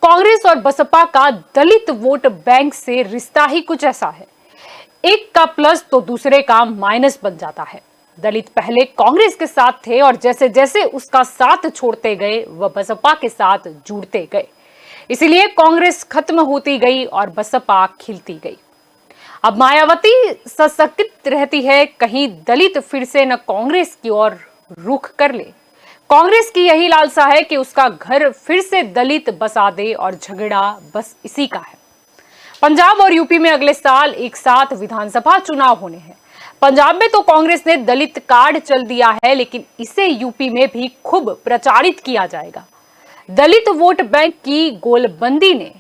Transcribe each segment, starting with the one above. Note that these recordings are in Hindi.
कांग्रेस और बसपा का दलित वोट बैंक से रिश्ता ही कुछ ऐसा है, एक का प्लस तो दूसरे का माइनस बन जाता है। दलित पहले कांग्रेस के साथ थे और जैसे जैसे उसका साथ छोड़ते गए वह बसपा के साथ जुड़ते गए। इसीलिए कांग्रेस खत्म होती गई और बसपा खिलती गई। अब मायावती सशक्त रहती है, कहीं दलित फिर से न कांग्रेस की ओर रुख कर ले। कांग्रेस की यही लालसा है कि उसका घर फिर से दलित बसा दे और झगड़ा बस इसी का है। पंजाब और यूपी में अगले साल एक साथ विधानसभा चुनाव होने हैं। पंजाब में तो कांग्रेस ने दलित कार्ड चल दिया है, लेकिन इसे यूपी में भी खूब प्रचारित किया जाएगा। दलित वोट बैंक की गोलबंदी ने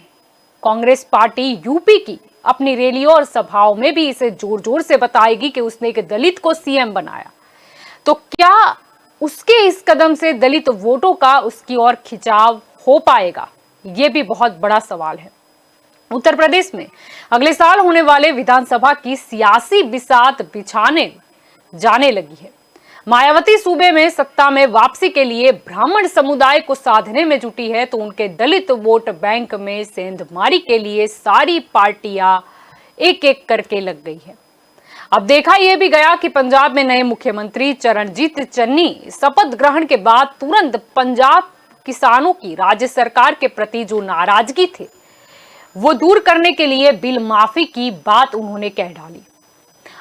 कांग्रेस पार्टी यूपी की अपनी रैलियों और सभाओं में भी इसे जोर जोर से बताएगी कि उसने एक दलित को सीएम बनाया। तो क्या उसके इस कदम से दलित वोटों का उसकी ओर खिंचाव हो पाएगा? यह भी बहुत बड़ा सवाल है। उत्तर प्रदेश में अगले साल होने वाले विधानसभा की सियासी बिसात बिछाने जाने लगी है। मायावती सूबे में सत्ता में वापसी के लिए ब्राह्मण समुदाय को साधने में जुटी है, तो उनके दलित वोट बैंक में सेंधमारी के लिए सारी पार्टियां एक एक करके लग गई है। अब देखा यह भी गया कि पंजाब में नए मुख्यमंत्री चरणजीत चन्नी शपथ ग्रहण के बाद तुरंत पंजाब किसानों की राज्य सरकार के प्रति जो नाराजगी थी वो दूर करने के लिए बिल माफी की बात उन्होंने कह डाली।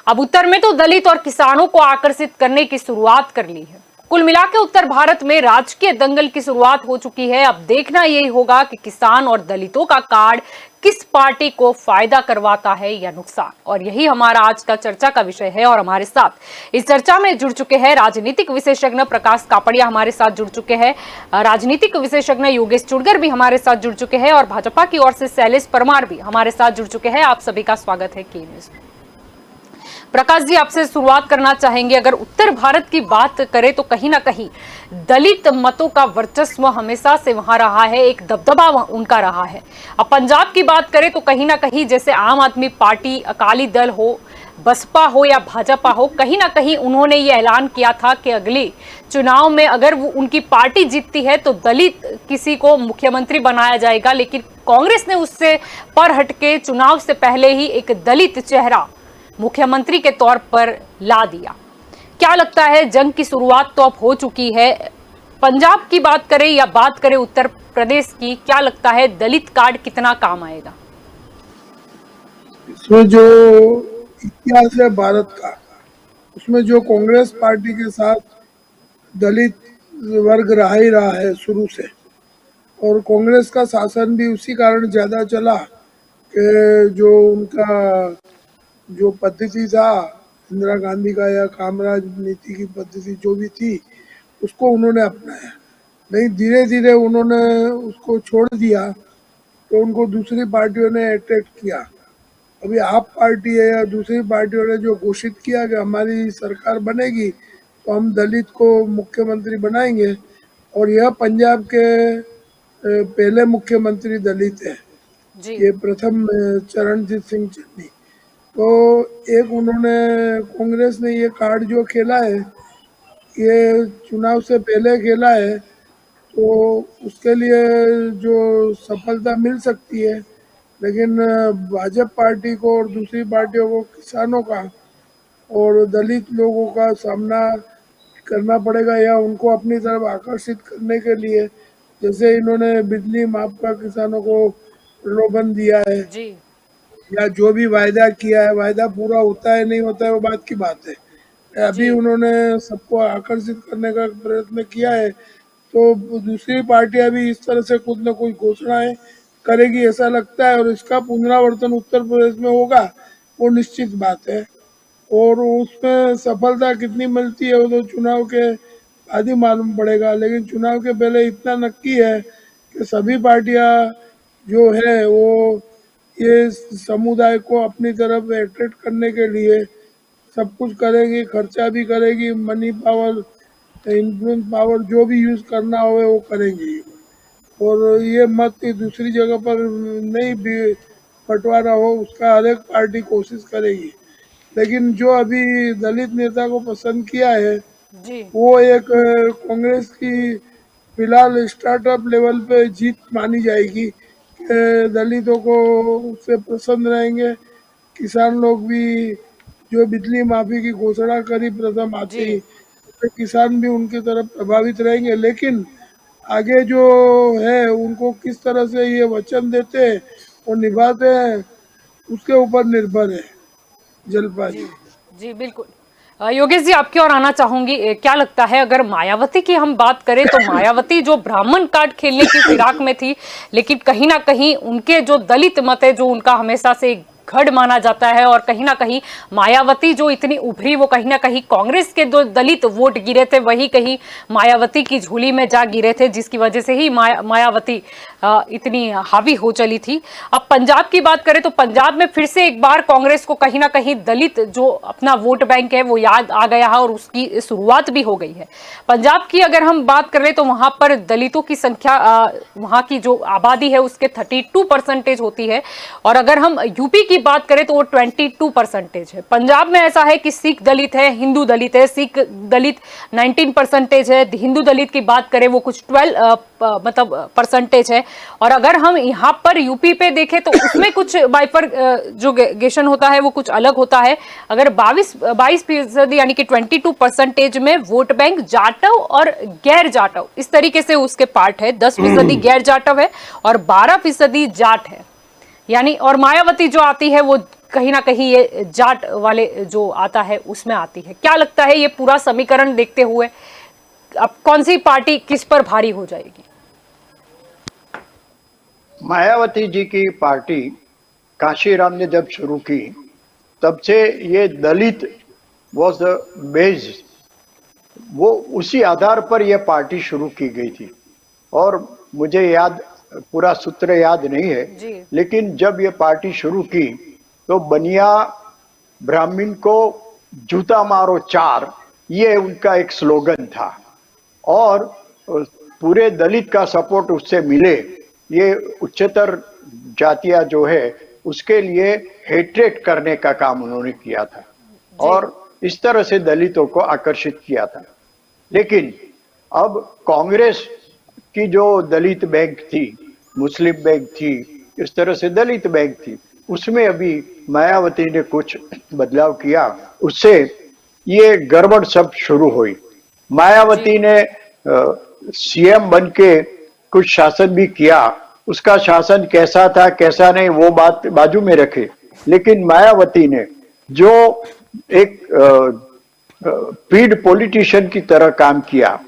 अब उत्तर में तो दलित और किसानों को आकर्षित करने की शुरुआत कर ली है। कुल मिलाकर उत्तर भारत में राजकीय दंगल की शुरुआत हो चुकी है। अब देखना यही होगा कि किसान और दलितों का कार्ड किस पार्टी को फायदा करवाता है या नुकसान। और यही हमारा आज का चर्चा का विषय है। और हमारे साथ इस चर्चा में जुड़ चुके हैं राजनीतिक विशेषज्ञ प्रकाश कापड़िया हमारे साथ जुड़ चुके हैं, राजनीतिक विशेषज्ञ योगेश चुड़गर भी हमारे साथ जुड़ चुके हैं और भाजपा की ओर से शैलेश परमार भी हमारे साथ जुड़ चुके हैं। आप सभी का स्वागत है के न्यूज़ में। प्रकाश जी, आपसे शुरुआत करना चाहेंगे। अगर उत्तर भारत की बात करें तो कहीं ना कहीं दलित मतों का वर्चस्व हमेशा से वहां रहा है, एक दबदबा उनका रहा है। अब पंजाब की बात करें तो कहीं ना कहीं जैसे आम आदमी पार्टी, अकाली दल हो, बसपा हो या भाजपा हो, कहीं ना कहीं उन्होंने ये ऐलान किया था कि अगले चुनाव में अगर वो उनकी पार्टी जीतती है तो दलित किसी को मुख्यमंत्री बनाया जाएगा। लेकिन कांग्रेस ने उससे पर हटके चुनाव से पहले ही एक दलित चेहरा मुख्यमंत्री के तौर पर ला दिया। क्या लगता है, जंग की शुरुआत तो अब हो चुकी है। पंजाब की बात करें या बात करें उत्तर प्रदेश की, क्या लगता है दलित कार्ड कितना काम आएगा? इसमें जो इतिहास है भारत का, उसमें जो कांग्रेस पार्टी के साथ दलित वर्ग रहा ही रहा है शुरू से, और कांग्रेस का शासन भी उसी कारण ज्यादा चला कि जो उनका जो पद्धति था इंदिरा गांधी का या कामराज नीति की पद्धति जो भी थी उसको उन्होंने अपनाया। नहीं, धीरे धीरे उन्होंने उसको छोड़ दिया तो उनको दूसरी पार्टियों ने अट्रैक्ट किया। अभी आप पार्टी है या दूसरी पार्टियों ने जो घोषित किया कि हमारी सरकार बनेगी तो हम दलित को मुख्यमंत्री बनाएंगे, और यह पंजाब के पहले मुख्यमंत्री दलित है जी। ये प्रथम चरणजीत सिंह चन्नी। तो एक उन्होंने कांग्रेस ने ये कार्ड जो खेला है ये चुनाव से पहले खेला है, तो उसके लिए जो सफलता मिल सकती है, लेकिन भाजपा पार्टी को और दूसरी पार्टियों को किसानों का और दलित लोगों का सामना करना पड़ेगा, या उनको अपनी तरफ आकर्षित करने के लिए जैसे इन्होंने बिजली माफ का किसानों को प्रलोभन दिया है जी। या जो भी वायदा किया है, वायदा पूरा होता है नहीं होता है वो बात की बात है। अभी उन्होंने सबको आकर्षित करने का प्रयत्न किया है, तो दूसरी पार्टियां भी इस तरह से कुछ न कुछ घोषणाएं करेगी ऐसा लगता है, और इसका पुनरावर्तन उत्तर प्रदेश में होगा वो निश्चित बात है। और उसमें सफलता कितनी मिलती है वो तो चुनाव के बाद ही मालूम पड़ेगा, लेकिन चुनाव के पहले इतना नक्की है कि सभी पार्टियां जो है वो ये समुदाय को अपनी तरफ अट्रैक्ट करने के लिए सब कुछ करेगी, खर्चा भी करेगी, मनी पावर, इन्फ्लुएंस पावर जो भी यूज करना हो वो करेंगी। और ये मत कि दूसरी जगह पर नहीं भी बंटवारा हो उसका हर एक पार्टी कोशिश करेगी। लेकिन जो अभी दलित नेता को पसंद किया है जी। वो एक कांग्रेस की फिलहाल स्टार्टअप लेवल पे जीत मानी जाएगी, कि दलितों को उससे प्रसन्न रहेंगे। किसान लोग भी जो बिजली माफी की घोषणा करी प्रथम आते जी ही, उससे किसान भी उनकी तरफ प्रभावित रहेंगे। लेकिन आगे जो है उनको किस तरह से ये वचन देते हैं और निभाते हैं, उसके ऊपर निर्भर है जलपा जी जी। जी बिल्कुल। योगेश जी, आपकी ओर आना चाहूंगी। क्या लगता है, अगर मायावती की हम बात करें तो मायावती जो ब्राह्मण कार्ड खेलने की फिराक में थी, लेकिन कहीं ना कहीं उनके जो दलित मत है, जो उनका हमेशा से गढ़ माना जाता है, और कहीं ना कहीं मायावती जो इतनी उभरी, वो कहीं ना कहीं कांग्रेस के जो दलित वोट गिरे थे वही कहीं मायावती की झोली में जा गिरे थे, जिसकी वजह से ही मायावती इतनी हावी हो चली थी। अब पंजाब की बात करें तो पंजाब में फिर से एक बार कांग्रेस को कहीं ना कहीं दलित जो अपना वोट बैंक है वो याद आ गया है, और उसकी शुरुआत भी हो गई है। पंजाब की अगर हम बात करें तो वहां पर दलितों की संख्या, वहां की जो आबादी है उसके 32% होती है, और अगर हम यूपी की बात करें तो वो 22% है। पंजाब में ऐसा है कि सिख दलित है, हिंदू दलित है। सिख दलित 19% है, हिंदू दलित की बात करें वो कुछ 12 मतलब परसेंटेज है। और अगर हम यहाँ पर यूपी पे देखें तो उसमें कुछ जो गेशन होता है वो कुछ अलग होता है। अगर 22% यानी कि 22% में वोट बैंक जाटव और गैर जाटव इस तरीके से उसके पार्ट है। 10% गैर जाटव है और 12% जाट है, यानी। और मायावती जो आती है वो कहीं ना कहीं ये जाट वाले जो आता है उसमें आती है। क्या लगता है, ये पूरा समीकरण देखते हुए अब कौन सी पार्टी किस पर भारी हो जाएगी? मायावती जी की पार्टी काशीराम ने जब शुरू की तब से ये दलित वॉज द बेस, वो उसी आधार पर यह पार्टी शुरू की गई थी। और मुझे याद पूरा सूत्र याद नहीं है, लेकिन जब ये पार्टी शुरू की तो बनिया ब्राह्मण को जूता मारो चार, ये उनका एक स्लोगन था। और पूरे दलित का सपोर्ट उससे मिले, ये उच्चतर जातियां जो है उसके लिए हेट्रेट करने का काम उन्होंने किया था और इस तरह से दलितों को आकर्षित किया था। लेकिन अब कांग्रेस की जो दलित बैंक थी, मुस्लिम बैंक थी, इस तरह से दलित बैंक थी, उसमें अभी मायावती ने कुछ बदलाव किया, उससे ये गड़बड़ सब शुरू हुई। मायावती ने सीएम बन के कुछ शासन भी किया, उसका शासन कैसा था कैसा नहीं वो बात बाजू में रखे, लेकिन मायावती ने जो एक पीड पॉलिटिशियन की तरह काम किया,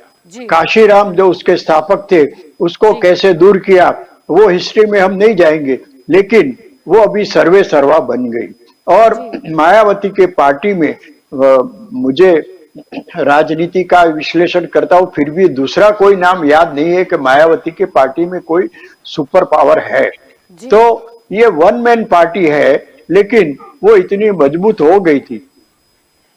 काशीराम जो उसके स्थापक थे उसको कैसे दूर किया वो हिस्ट्री में हम नहीं जाएंगे, लेकिन वो अभी सर्वे सर्वा बन गई। और मायावती के पार्टी में मुझे राजनीति का विश्लेषण करता हूं, फिर भी दूसरा कोई नाम याद नहीं है कि मायावती के पार्टी में कोई सुपर पावर है। तो ये वन मैन पार्टी है, लेकिन वो इतनी मजबूत हो गई थी,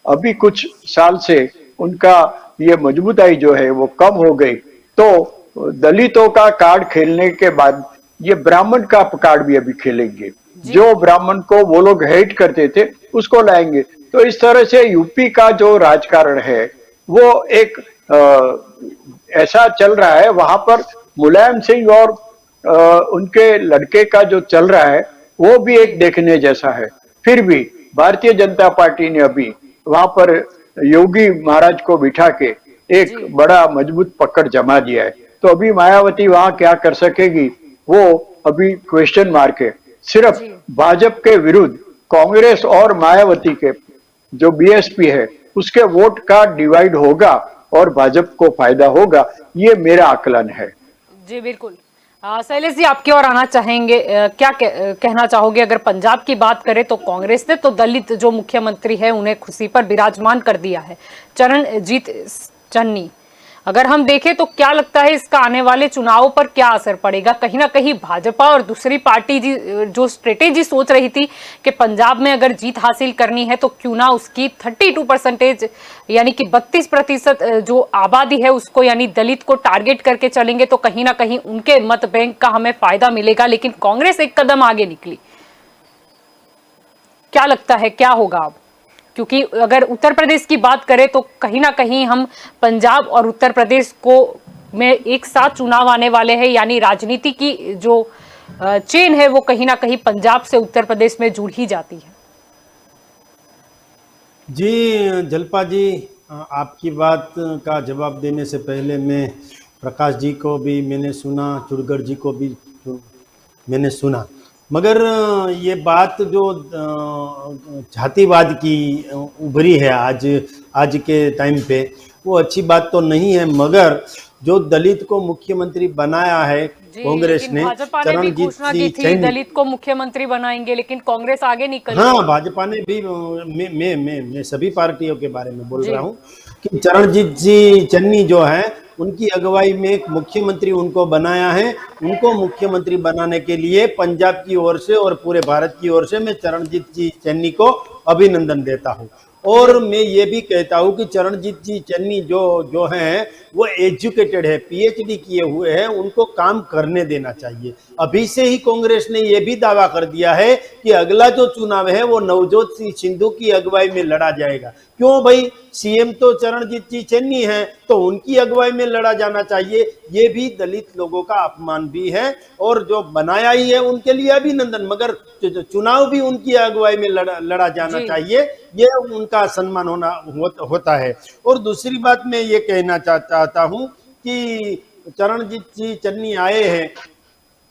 अभी कुछ साल से उनका ये मजबूताई जो है वो कम हो गई। तो दलितों का कार्ड खेलने के बाद ये ब्राह्मण का कार्ड भी अभी खेलेंगे, जो ब्राह्मण को वो लोग हेट करते थे उसको लाएंगे। तो इस तरह से यूपी का जो राजकारण है वो एक ऐसा चल रहा है, वहां पर मुलायम सिंह और उनके लड़के का जो चल रहा है वो भी एक देखने जैसा है। फिर भी भारतीय जनता पार्टी ने अभी वहां पर योगी महाराज को बिठा के एक बड़ा मजबूत पकड़ जमा दिया है। तो अभी मायावती वहां क्या कर सकेगी वो अभी क्वेश्चन मार्क है। सिर्फ भाजपा के विरुद्ध कांग्रेस और मायावती के जो बीएसपी है उसके वोट का डिवाइड होगा और भाजपा को फायदा होगा, ये मेरा आकलन है। जी बिल्कुल। शैलेश जी, आपकी ओर आना चाहेंगे। क्या कहना चाहोगे? अगर पंजाब की बात करें तो कांग्रेस ने तो दलित जो मुख्यमंत्री है उन्हें खुशी पर विराजमान कर दिया है, चरणजीत चन्नी। अगर हम देखें तो क्या लगता है इसका आने वाले चुनावों पर क्या असर पड़ेगा? कहीं ना कहीं भाजपा और दूसरी पार्टी जो स्ट्रेटेजी सोच रही थी कि पंजाब में अगर जीत हासिल करनी है तो क्यों ना उसकी 32% यानी कि 32% जो आबादी है उसको, यानी दलित को टारगेट करके चलेंगे तो कहीं ना कहीं उनके मत बैंक का हमें फायदा मिलेगा। लेकिन कांग्रेस एक कदम आगे निकली। क्या लगता है क्या होगा अब? क्योंकि अगर उत्तर प्रदेश की बात करें तो कहीं ना कहीं हम पंजाब और उत्तर प्रदेश को में एक साथ चुनाव आने वाले हैं, यानी राजनीति की जो चेन है वो कहीं ना कहीं पंजाब से उत्तर प्रदेश में जुड़ ही जाती है। जी जलपा जी, आपकी बात का जवाब देने से पहले मैं प्रकाश जी को भी मैंने सुना, चुड़गड़ जी को भी मैंने सुना, मगर ये बात जो जातिवाद की उभरी है आज के टाइम पे, वो अच्छी बात तो नहीं है। मगर जो दलित को मुख्यमंत्री बनाया है कांग्रेस लेकिन ने, भाजपा ने भी घोषणा की थी दलित को मुख्यमंत्री बनाएंगे, लेकिन कांग्रेस आगे निकल गई। हाँ, भाजपा ने भी, मैं सभी पार्टियों के बारे में बोल रहा हूँ कि चरणजीत जी चन्नी जो है उनकी अगुवाई में एक मुख्यमंत्री उनको बनाया है। उनको मुख्यमंत्री बनाने के लिए पंजाब की ओर से और पूरे भारत की ओर से मैं चरणजीत जी चन्नी को अभिनंदन देता हूँ। और मैं ये भी कहता हूँ कि चरणजीत जी चन्नी जो हैं वो एजुकेटेड है, पीएचडी किए हुए हैं, उनको काम करने देना चाहिए। अभी से ही कांग्रेस ने ये भी दावा कर दिया है कि अगला जो चुनाव है वो नवजोत सिंह सिद्धू की अगुवाई में लड़ा जाएगा। क्यों भाई, सीएम तो चरणजीत जी चन्नी है, तो उनकी अगुवाई में लड़ा जाना चाहिए। ये भी दलित लोगों का अपमान भी है, और जो बनाया ही है उनके लिए अभिनंदन, मगर चुनाव भी उनकी अगुवाई में लड़ा जाना चाहिए, ये उनका सम्मान होता है। और दूसरी बात मैं ये कहना चाहता हूं कि चरणजीत जी चन्नी आए हैं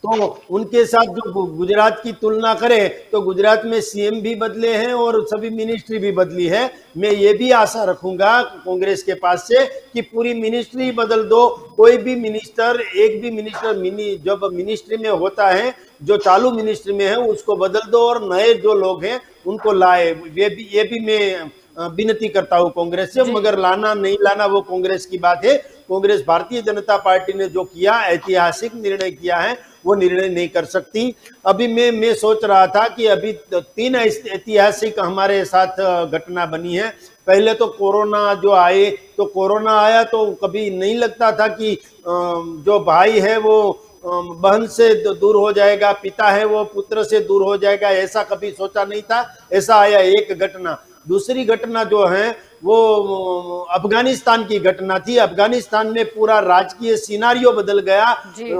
तो उनके साथ जो गुजरात की तुलना करें तो गुजरात में सीएम भी बदले हैं और सभी मिनिस्ट्री भी बदली है। मैं ये भी आशा रखूंगा कांग्रेस के पास से कि पूरी मिनिस्ट्री बदल दो, कोई भी मिनिस्टर, एक भी मिनिस्टर जब मिनिस्ट्री में होता है, जो चालू मिनिस्ट्री में है उसको बदल दो और नए जो लोग हैं उनको लाए। ये भी मैं विनती करता हूं कांग्रेस से, मगर लाना नहीं लाना वो कांग्रेस की बात है। कांग्रेस भारतीय जनता पार्टी ने जो किया, ऐतिहासिक निर्णय किया है, वो निर्णय नहीं कर सकती। अभी मैं सोच रहा था कि अभी 3 ऐतिहासिक हमारे साथ घटना बनी है। पहले तो कोरोना जो आए, तो कोरोना आया तो कभी नहीं लगता था कि जो भाई है वो बहन से दूर हो जाएगा, पिता है वो पुत्र से दूर हो जाएगा, ऐसा कभी सोचा नहीं था। ऐसा आया एक घटना। दूसरी घटना जो है वो अफगानिस्तान की घटना थी। अफगानिस्तान में पूरा राजकीय सिनारियो बदल गया।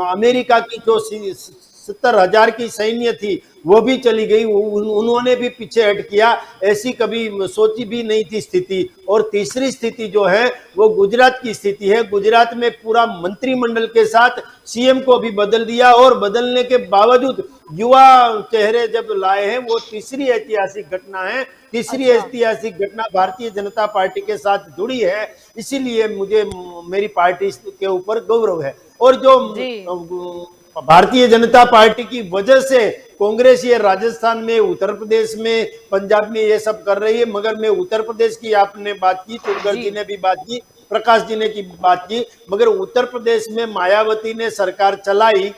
अमेरिका की जो 70,000 की सैन्य थी वो भी चली गई, उन्होंने भी पीछे हट किया। ऐसी कभी सोची भी नहीं थी स्थिति। और तीसरी स्थिति जो है वो गुजरात की स्थिति है। गुजरात में पूरा मंत्रिमंडल के साथ सीएम को भी बदल दिया, और बदलने के बावजूद युवा चेहरे जब लाए हैं, वो तीसरी ऐतिहासिक घटना है। तीसरी ऐतिहासिक घटना भारतीय जनता पार्टी के साथ जुड़ी है, इसीलिए मुझे मेरी पार्टी के ऊपर गौरव है। और जो भारतीय जनता पार्टी की वजह से कांग्रेस ये राजस्थान में, उत्तर प्रदेश में, पंजाब में ये सब कर रही है, मगर मैं उत्तर प्रदेश की आपने बात की, चुड़गड़ जी ने भी बात की, प्रकाश जी ने की बात की, मगर उत्तर प्रदेश में मायावती ने सरकार चलाई,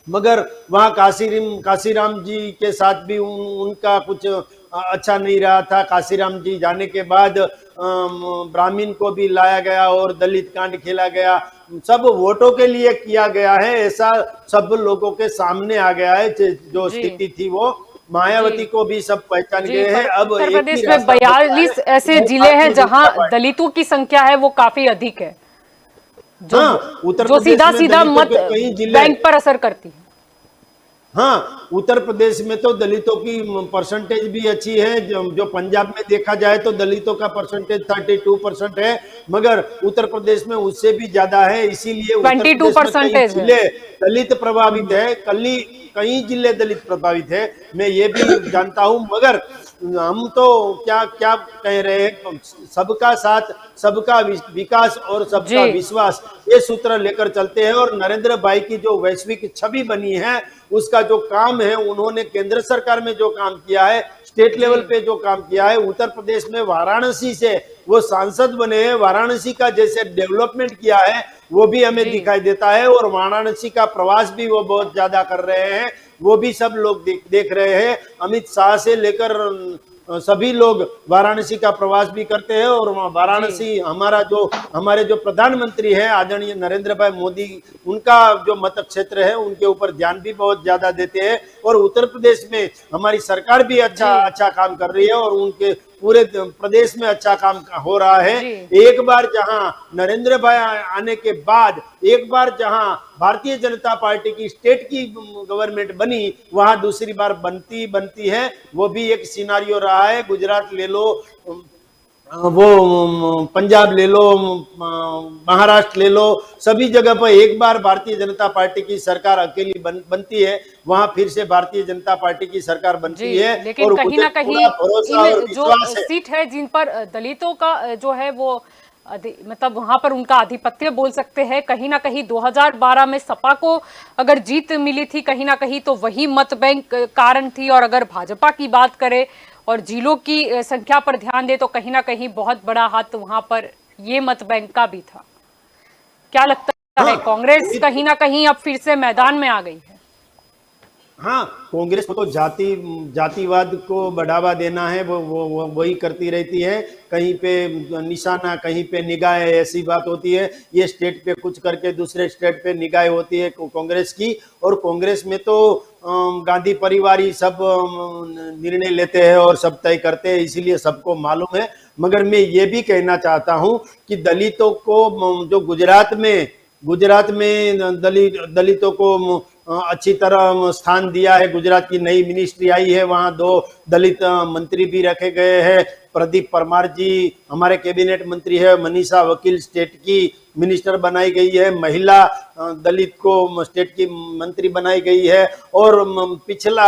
मगर वहां काशीराम जी के साथ भी उनका कुछ अच्छा नहीं रहा था। काशीराम जी जाने के बाद ब्राह्मण को भी लाया गया और दलित कांड खेला गया। सब वोटों के लिए किया गया है, ऐसा सब लोगों के सामने आ गया है। जो स्थिति थी वो मायावती को भी सब पहचान गए हैं। अब उत्तर प्रदेश में 42 ऐसे जिले हैं जहां दलितों की संख्या है वो काफी अधिक है, जो सीधा मत बैंक पर असर करती है। हाँ, उत्तर प्रदेश में तो दलितों की परसेंटेज भी अच्छी है। जो पंजाब में देखा जाए तो दलितों का परसेंटेज 32% है, मगर उत्तर प्रदेश में उससे भी ज्यादा है। इसीलिए 22% जिले दलित प्रभावित है, कई जिले दलित प्रभावित है, मैं ये भी जानता हूं। मगर हम तो क्या कह रहे हैं, सबका साथ, सबका विकास और सबका विश्वास, ये सूत्र लेकर चलते हैं। और नरेंद्र भाई की जो वैश्विक छवि बनी है, उसका जो काम है, उन्होंने केंद्र सरकार में जो काम किया है, स्टेट लेवल पे जो काम किया है, उत्तर प्रदेश में वाराणसी से वो सांसद बने हैं, वाराणसी का जैसे डेवलपमेंट किया है वो भी हमें दिखाई देता है। और वाराणसी का प्रवास भी वो बहुत ज्यादा कर रहे हैं, वो भी सब लोग देख रहे हैं। अमित शाह से लेकर सभी लोग वाराणसी का प्रवास भी करते हैं। और वाराणसी हमारे जो प्रधानमंत्री हैं आदरणीय नरेंद्र भाई मोदी, उनका जो मत क्षेत्र है, उनके ऊपर ध्यान भी बहुत ज्यादा देते हैं। और उत्तर प्रदेश में हमारी सरकार भी अच्छा काम कर रही है, और उनके पूरे प्रदेश में अच्छा काम हो रहा है। जी। एक बार जहां नरेंद्र भाई आने के बाद एक बार जहां भारतीय जनता पार्टी की स्टेट की गवर्नमेंट बनी, वहां दूसरी बार बनती है। वो भी एक सिनारियो रहा है। गुजरात ले लो, वो पंजाब ले लो, महाराष्ट्र ले लो, सभी जगह पर एक बार भारतीय जनता पार्टी की सरकार अकेली बनती है, वहां फिर से भारतीय जनता पार्टी की सरकार बनती जी, है। लेकिन और कहीं मुझे ना कहीं पूरा भरोसा और इन जो विश्वास है। सीट है जिन पर दलितों का जो है वो मतलब वहां पर उनका आधिपत्य बोल सकते हैं। कहीं ना कहीं 2012 में सपा को अगर जीत मिली थी कहीं ना कहीं तो वही मत बैंक कारण थी। और अगर भाजपा की बात करें और जिलों की संख्या पर ध्यान दे तो कहीं ना कहीं बहुत बड़ा हाथ वहां पर ये मत बैंक का भी था। क्या लगता है, हाँ, कांग्रेस कहीं ना कहीं अब फिर से मैदान में आ गई है? हाँ, कांग्रेस को तो जातिवाद को बढ़ावा देना है, वो वही करती रहती है। कहीं पे निशाना, कहीं पे निगाह, ऐसी बात होती है। ये स्टेट पे कुछ करके दूसरे स्टेट पे निगाह होती है कांग्रेस की। और कांग्रेस में तो गांधी परिवार ही सब निर्णय लेते हैं और सब तय करते हैं, इसीलिए सबको मालूम है। मगर मैं ये भी कहना चाहता हूँ कि दलितों को जो गुजरात में दलितों को अच्छी तरह स्थान दिया है। गुजरात की नई मिनिस्ट्री आई है, वहां 2 दलित मंत्री भी रखे गए हैं। प्रदीप परमार जी हमारे कैबिनेट मंत्री है। मनीषा वकील स्टेट की मिनिस्टर बनाई गई है। महिला दलित को स्टेट की मंत्री बनाई गई है। और पिछला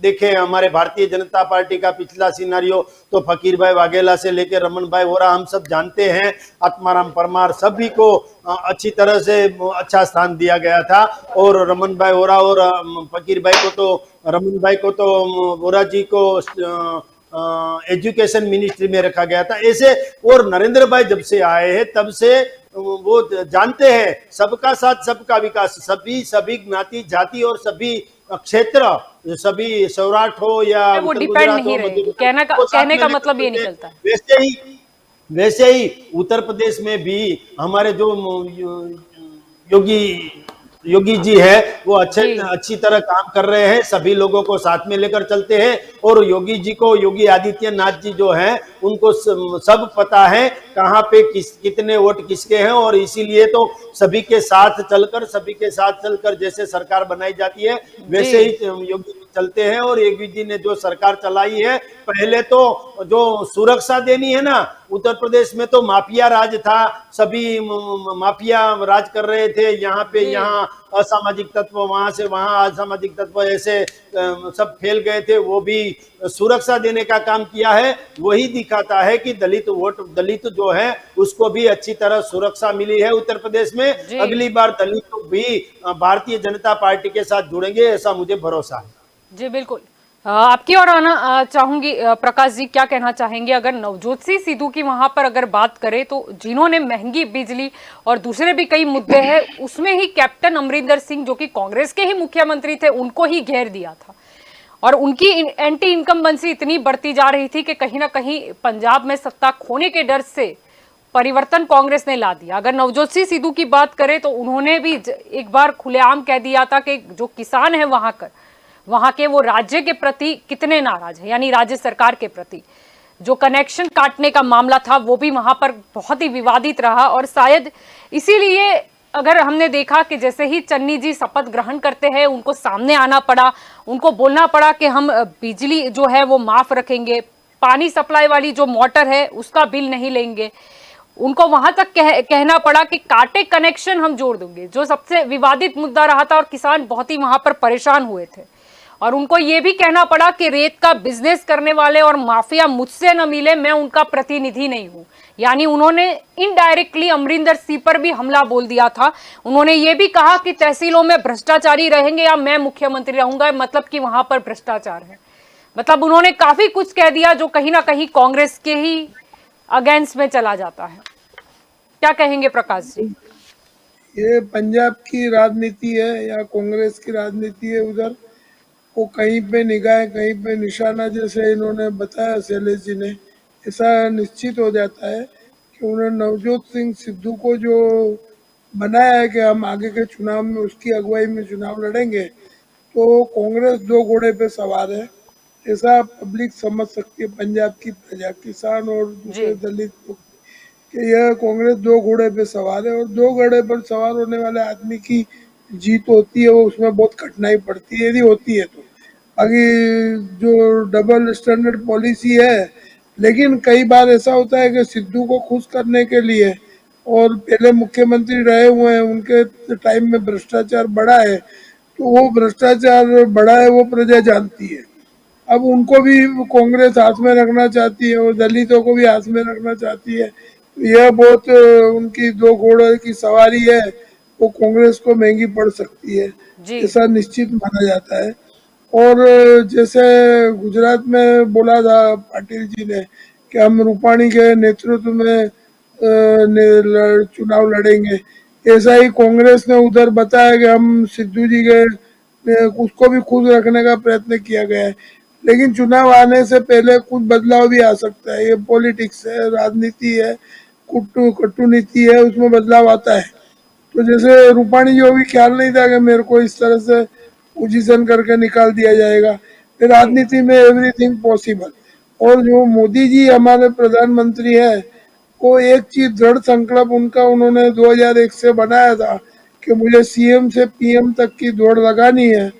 देखे हमारे भारतीय जनता पार्टी का पिछला सिनारियो तो फकीर भाई वाघेला से लेकर रमन भाई वोरा हम सब जानते हैं। आत्माराम परमार सभी को अच्छी तरह से अच्छा स्थान दिया गया था। और रमन भाई वोरा और फकीर भाई को तो रमन भाई को तो वोरा जी को एजुकेशन मिनिस्ट्री में रखा गया था ऐसे। और नरेंद्र भाई जब से आए हैं तब से वो जानते हैं सबका साथ सबका विकास, सभी ज्ञाति जाति और सभी क्षेत्र, सभी सौराष्ट्र हो या वो उत्तर डिपेंड गुजरात नहीं हो, मध्य रहेगी। गुजरात हो, कहने का साथ में मतलब ये लेकर निकलता है। वैसे ही उत्तर प्रदेश में भी हमारे जो योगी योगी जी है वो अच्छी तरह काम कर रहे हैं। सभी लोगों को साथ में लेकर चलते हैं। और योगी जी को, योगी आदित्यनाथ जी जो है उनको सब पता है कहाँ पे कितने वोट किसके हैं। और इसीलिए तो सभी के साथ चलकर जैसे सरकार बनाई जाती है वैसे ही योगी जी चलते हैं। और योगी जी ने जो सरकार चलाई है, पहले तो जो सुरक्षा देनी है ना, उत्तर प्रदेश में तो माफिया राज था। सभी माफिया राज कर रहे थे। यहाँ पे यहाँ असामाजिक तत्व, वहां से वहां असामाजिक तत्व, ऐसे सब फैल गए थे। वो भी सुरक्षा देने का काम किया है। वही दिखाता है कि दलित जो है उसको भी अच्छी तरह सुरक्षा मिली है उत्तर प्रदेश में। अगली बार दलित भी भारतीय जनता पार्टी के साथ जुड़ेंगे, ऐसा मुझे भरोसा है। जी बिल्कुल। आपकी ओर आना चाहूंगी। प्रकाश जी क्या कहना चाहेंगे? अगर नवजोत सिंह सिद्धू की वहां पर अगर बात करें तो जिन्होंने महंगी बिजली और दूसरे भी कई मुद्दे हैं उसमें ही कैप्टन अमरिंदर सिंह जो कि कांग्रेस के ही मुख्यमंत्री थे उनको ही घेर दिया था। और उनकी एंटी इनकम्बेंसी इतनी बढ़ती जा रही थी कि कहीं ना कहीं पंजाब में सत्ता खोने के डर से परिवर्तन कांग्रेस ने ला दिया। अगर नवजोत सिंह सिद्धू की बात करें तो उन्होंने भी एक बार खुलेआम कह दिया था कि जो किसान है वहां के वो राज्य के प्रति कितने नाराज है, यानी राज्य सरकार के प्रति। जो कनेक्शन काटने का मामला था वो भी वहां पर बहुत ही विवादित रहा। और शायद इसीलिए अगर हमने देखा कि जैसे ही चन्नी जी शपथ ग्रहण करते हैं उनको सामने आना पड़ा, उनको बोलना पड़ा कि हम बिजली जो है वो माफ रखेंगे, पानी सप्लाई वाली जो मोटर है उसका बिल नहीं लेंगे। उनको वहां तक कहना पड़ा कि काटे कनेक्शन हम जोड़ देंगे, जो सबसे विवादित मुद्दा रहा था। और किसान बहुत ही वहां पर परेशान हुए थे। और उनको यह भी कहना पड़ा कि रेत का बिजनेस करने वाले और माफिया मुझसे न मिले, मैं उनका प्रतिनिधि नहीं हूं। यानी उन्होंने इनडायरेक्टली अमरिंदर सिंह पर भी हमला बोल दिया था। उन्होंने ये भी कहा कि तहसीलों में भ्रष्टाचारी रहेंगे या मैं मुख्यमंत्री रहूंगा, मतलब कि वहां पर भ्रष्टाचार है। मतलब उन्होंने काफी कुछ कह दिया जो कहीं ना कहीं कांग्रेस के ही अगेंस्ट में चला जाता है। क्या कहेंगे प्रकाश जी? ये पंजाब की राजनीति है या कांग्रेस की राजनीति है? उधर वो कहीं पे निगाह कहीं पे निशाना, जैसे इन्होंने बताया शैलेश जी ने, ऐसा निश्चित हो जाता है कि उन्होंने नवजोत सिंह सिद्धू को जो बनाया है कि हम आगे के चुनाव में उसकी अगुवाई में चुनाव लड़ेंगे, तो कांग्रेस 2 घोड़े पे सवार है। ऐसा पब्लिक समझ सकती है, पंजाब की प्रजा, किसान और दूसरे जी दलित लोग, कि यह कांग्रेस दो घोड़े पे सवार है और दो घोड़े पर सवार होने वाले आदमी की जीत होती है वो उसमें बहुत कठिनाई पड़ती है, यदि होती है तो। बाकी जो डबल स्टैंडर्ड पॉलिसी है, लेकिन कई बार ऐसा होता है कि सिद्धू को खुश करने के लिए, और पहले मुख्यमंत्री रहे हुए हैं, उनके टाइम में भ्रष्टाचार बढ़ा है, तो वो भ्रष्टाचार बढ़ा है वो प्रजा जानती है। अब उनको भी कांग्रेस हाथ में रखना चाहती है और दलितों को भी हाथ में रखना चाहती है। यह बहुत उनकी दो घोड़ों की सवारी है, वो कांग्रेस को महंगी पड़ सकती है, जी ऐसा निश्चित माना जाता है। और जैसे गुजरात में बोला था पाटिल जी ने कि हम रूपाणी के नेतृत्व में चुनाव लड़ेंगे, ऐसा ही कांग्रेस ने उधर बताया कि हम सिद्धू जी के उसको भी खुश रखने का प्रयत्न किया गया है। लेकिन चुनाव आने से पहले कुछ बदलाव भी आ सकता है, ये पॉलिटिक्स है, राजनीति है, कट्टू नीति है, उसमें बदलाव आता है। तो जैसे रूपाणी जी को भी ख्याल नहीं था कि मेरे को इस तरह से पोजीशन करके निकाल दिया जाएगा। जी राजनीति में एवरीथिंग पॉसिबल। और जो मोदी जी हमारे प्रधानमंत्री है, वो एक चीज दृढ़ संकल्प उनका उन्होंने 2001 से बनाया था कि मुझे सीएम से पीएम तक की दौड़ लगानी है।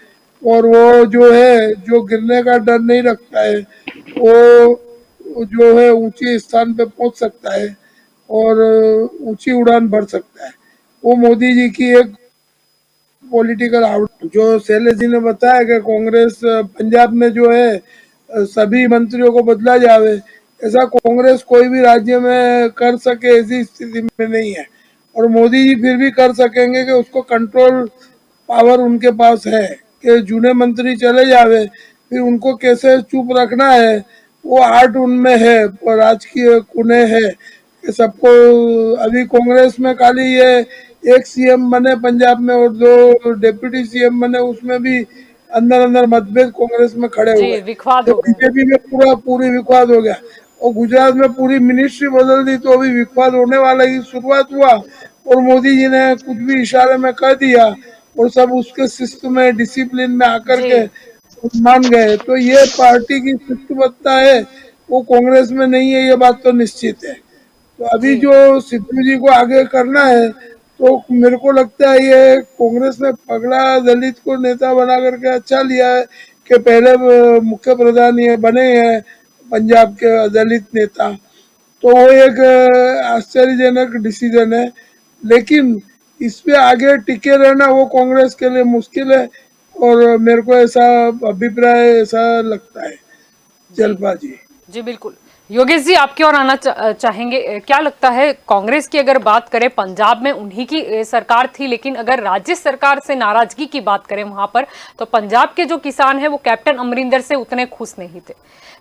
और वो जो है, जो गिरने का डर नहीं रखता है, वो जो है ऊंचे स्थान पे पहुंच सकता है और ऊंची उड़ान भर सकता है। वो मोदी जी की एक पॉलिटिकल आउट। जो शैलेश जी ने बताया कि कांग्रेस पंजाब में जो है सभी मंत्रियों को बदला जावे, ऐसा कांग्रेस कोई भी राज्य में कर सके ऐसी स्थिति में नहीं है। और मोदी जी फिर भी कर सकेंगे कि उसको कंट्रोल पावर उनके पास है कि जूने मंत्री चले जावे, फिर उनको कैसे चुप रखना है, वो आर्ट उनमें है और राजकीय कुने है कि सबको। अभी कांग्रेस में खाली ये एक सीएम बने पंजाब में और दो डिप्टी सीएम बने, उसमें भी अंदर अंदर मतभेद कांग्रेस में खड़े जी हुए। विवाद तो हो गए। बीजेपी में पूरी विवाद हो गया और गुजरात में पूरी मिनिस्ट्री बदल दी, तो अभी विवाद होने वाला की शुरुआत हुआ। और मोदी जी ने कुछ भी इशारे में कह दिया और सब उसके शिस्त में डिसिप्लिन में आकर जी के मान गए। तो ये पार्टी की शिस्तबद्धता है, वो कांग्रेस में नहीं है, ये बात तो निश्चित है। तो अभी जी जो सिद्धू जी को आगे करना है, तो मेरे को लगता है ये कांग्रेस ने पगला दलित को नेता बना करके अच्छा लिया है कि पहले मुख्य प्रधान ये बने हैं पंजाब के दलित नेता। तो वो एक आश्चर्यजनक डिसीजन है, लेकिन इस पे आगे टिके रहना वो कांग्रेस के लिए मुश्किल है। और मेरे को ऐसा अभिप्राय ऐसा लगता है। जी जलपा जी। जी बिल्कुल। योगेश जी आपकी ओर आना चाहेंगे। क्या लगता है कांग्रेस की अगर बात करें, पंजाब में उन्हीं की सरकार थी, लेकिन अगर राज्य सरकार से नाराजगी की बात करें वहां पर, तो पंजाब के जो किसान हैं वो कैप्टन अमरिंदर से उतने खुश नहीं थे।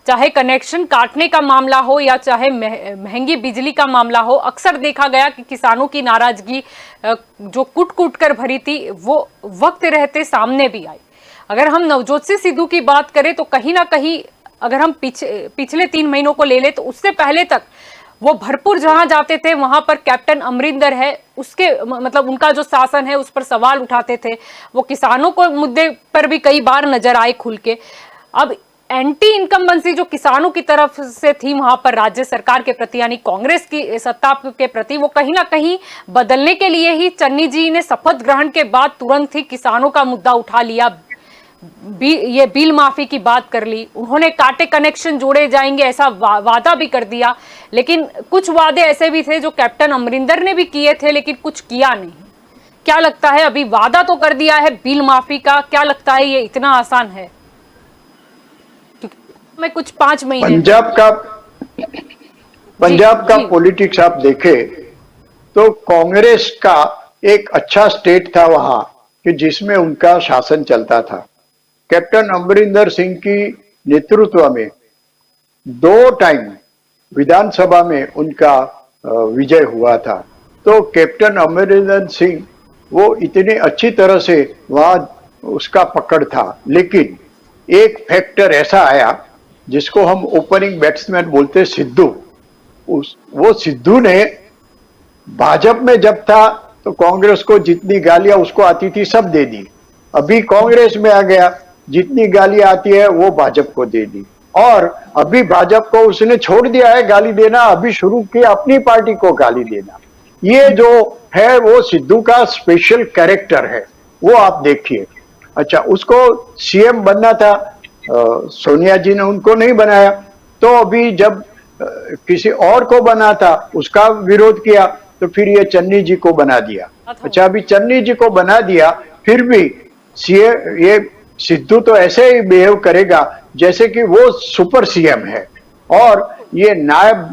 चाहे कनेक्शन काटने का मामला हो या चाहे महंगी बिजली का मामला हो, अक्सर देखा गया कि किसानों की नाराजगी जो कुट कुट कर भरी थी वो वक्त रहते सामने भी आई। अगर हम नवजोत सिंह सिद्धू की बात करें तो कहीं ना कहीं अगर हम पिछले 3 महीनों को ले ले तो उससे पहले तक वो भरपूर जहां जाते थे वहां पर कैप्टन अमरिंदर है उसके मतलब उनका जो शासन है उस पर सवाल उठाते थे। वो किसानों को मुद्दे पर भी कई बार नजर आए खुल के। अब एंटी इनकम्बेंसी जो किसानों की तरफ से थी वहां पर राज्य सरकार के प्रति, यानी कांग्रेस की सत्ता के प्रति, वो कहीं ना कहीं बदलने के लिए ही चन्नी जी ने शपथ ग्रहण के बाद तुरंत ही किसानों का मुद्दा उठा लिया। ये बिल माफी की बात कर ली उन्होंने, कांटे कनेक्शन जोड़े जाएंगे ऐसा वादा भी कर दिया। लेकिन कुछ वादे ऐसे भी थे जो कैप्टन अमरिंदर ने भी किए थे लेकिन कुछ किया नहीं। क्या लगता है, अभी वादा तो कर दिया है बिल माफी का, क्या लगता है ये इतना आसान है? क्योंकि मैं कुछ 5 महीने पंजाब का जी पॉलिटिक्स आप देखें तो कांग्रेस का एक अच्छा स्टेट था वहां कि जिसमें उनका शासन चलता था। कैप्टन अमरिंदर सिंह की नेतृत्व में 2 टाइम विधानसभा में उनका विजय हुआ था। तो कैप्टन अमरिंदर सिंह वो इतनी अच्छी तरह से वहां उसका पकड़ था। लेकिन एक फैक्टर ऐसा आया जिसको हम ओपनिंग बैट्समैन बोलते सिद्धू। वो सिद्धू ने भाजपा में जब था तो कांग्रेस को जितनी गालियां उसको आती थी सब दे दी। अभी कांग्रेस में आ गया, जितनी गाली आती है वो भाजपा को दे दी, और अभी भाजपा को उसने छोड़ दिया है गाली देना, अभी शुरू किया अपनी पार्टी को गाली देना। ये जो है वो सिद्धू का स्पेशल कैरेक्टर है, वो आप देखिए। अच्छा, उसको सीएम बनना था, सोनिया जी ने उनको नहीं बनाया, तो अभी जब किसी और को बना था उसका विरोध किया, तो फिर ये चन्नी जी को बना दिया। अच्छा, अभी चन्नी जी को बना दिया, फिर भी ये सिद्धू तो ऐसे ही बिहेव करेगा जैसे कि वो सुपर सीएम है, और ये नायब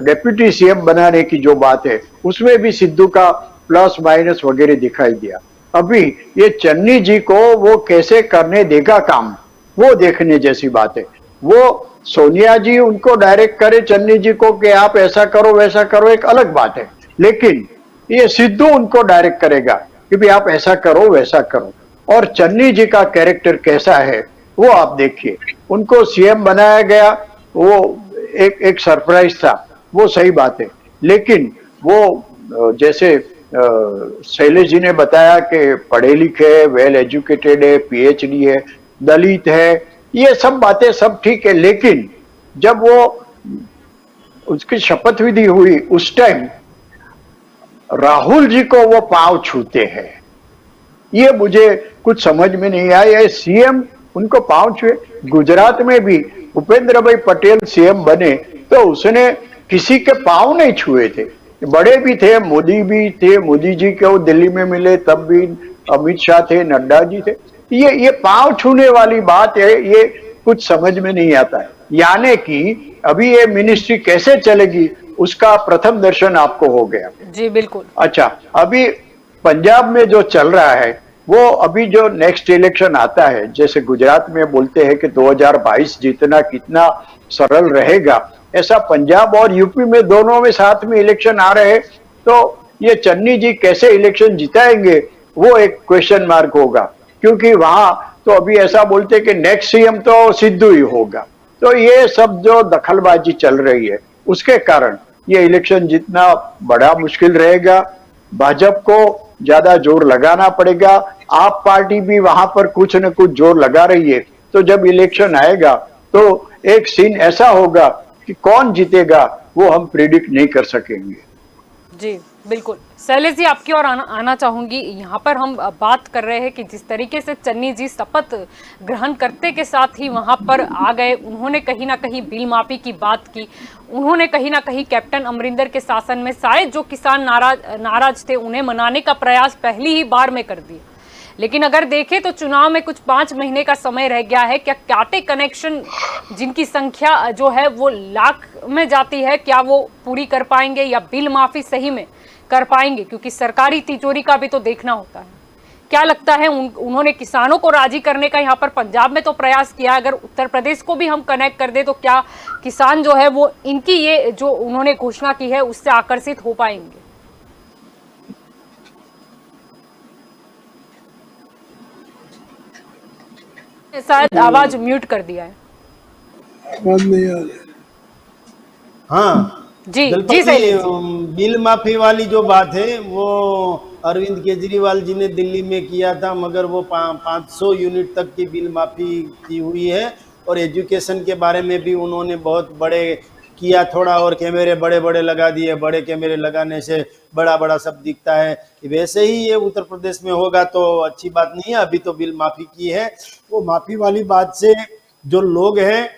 डेप्यूटी सीएम बनाने की जो बात है उसमें भी सिद्धू का प्लस माइनस वगैरह दिखाई दिया। अभी ये चन्नी जी को वो कैसे करने देगा काम, वो देखने जैसी बात है। वो सोनिया जी उनको डायरेक्ट करे चन्नी जी को कि आप ऐसा करो वैसा करो, एक अलग बात है, लेकिन ये सिद्धू उनको डायरेक्ट करेगा कि भाई आप ऐसा करो वैसा करो। और चन्नी जी का कैरेक्टर कैसा है वो आप देखिए। उनको सीएम बनाया गया, वो एक सरप्राइज था, वो सही बात है, लेकिन वो जैसे शैलेश जी ने बताया कि पढ़े लिखे है, वेल एजुकेटेड है, पीएचडी है, दलित है, ये सब बातें सब ठीक है, लेकिन जब वो उसकी शपथ विधि हुई उस टाइम राहुल जी को वो पांव छूते हैं, ये मुझे कुछ समझ में नहीं आया। ये सीएम उनको पांव छुए। गुजरात में भी भूपेंद्र भाई पटेल सीएम बने तो उसने किसी के पांव नहीं छुए थे, बड़े भी थे, मोदी भी थे, मोदी जी को दिल्ली में मिले तब भी अमित शाह थे, नड्डा जी थे। ये पांव छूने वाली बात है, ये कुछ समझ में नहीं आता है। यानी कि अभी ये मिनिस्ट्री कैसे चलेगी उसका प्रथम दर्शन आपको हो गया। जी बिल्कुल। अच्छा, अभी पंजाब में जो चल रहा है वो अभी जो नेक्स्ट इलेक्शन आता है, जैसे गुजरात में बोलते हैं कि 2022 जीतना कितना सरल रहेगा, ऐसा पंजाब और यूपी में दोनों में साथ में इलेक्शन आ रहे हैं, तो ये चन्नी जी कैसे इलेक्शन जिताएंगे वो एक क्वेश्चन मार्क होगा, क्योंकि वहां तो अभी ऐसा बोलते कि नेक्स्ट सीएम तो सिद्धू ही होगा। तो ये सब जो दखलबाजी चल रही है उसके कारण ये इलेक्शन जितना बड़ा मुश्किल रहेगा। भाजपा को ज्यादा जोर लगाना पड़ेगा, आप पार्टी भी वहां पर कुछ न कुछ जोर लगा रही है, तो जब इलेक्शन आएगा तो एक सीन ऐसा होगा कि कौन जीतेगा वो हम प्रिडिक्ट नहीं कर सकेंगे। जी बिल्कुल। शैलेश जी आपकी ओर आना चाहूंगी। यहाँ पर हम बात कर रहे हैं कि जिस तरीके से चन्नी जी शपथ ग्रहण करते के साथ ही वहाँ पर आ गए, उन्होंने कहीं ना कहीं बिल माफी की बात की, उन्होंने कहीं ना कहीं कैप्टन अमरिंदर के शासन में शायद जो किसान नाराज थे उन्हें मनाने का प्रयास पहली ही बार में कर दिया। लेकिन अगर देखें तो चुनाव में कुछ 5 महीने का समय रह गया है। क्या कांटे कनेक्शन जिनकी संख्या जो है वो लाख में जाती है, क्या वो पूरी कर पाएंगे या बिल माफी सही में कर पाएंगे, क्योंकि सरकारी तिजोरी का भी तो देखना होता है। क्या लगता है उन्होंने किसानों को राजी करने का यहाँ पर पंजाब में तो प्रयास किया, अगर उत्तर प्रदेश को भी हम कनेक्ट कर दे तो क्या किसान जो है वो इनकी ये जो उन्होंने घोषणा की है उससे आकर्षित हो पाएंगे? शायद आवाज म्यूट कर दिया है। आवाज नहीं आ रही। हाँ जी जी जी। बिल माफी वाली जो बात है वो अरविंद केजरीवाल जी ने दिल्ली में किया था, मगर वो 500 यूनिट तक की बिल माफी की हुई है। और एजुकेशन के बारे में भी उन्होंने बहुत बड़े किया थोड़ा, और कैमरे बड़े बड़े लगा दिए। बड़े कैमरे लगाने से बड़ा बड़ा सब दिखता है, वैसे ही ये उत्तर प्रदेश में होगा तो अच्छी बात नहीं है। अभी तो बिल माफी की है, वो माफी वाली बात से जो लोग हैं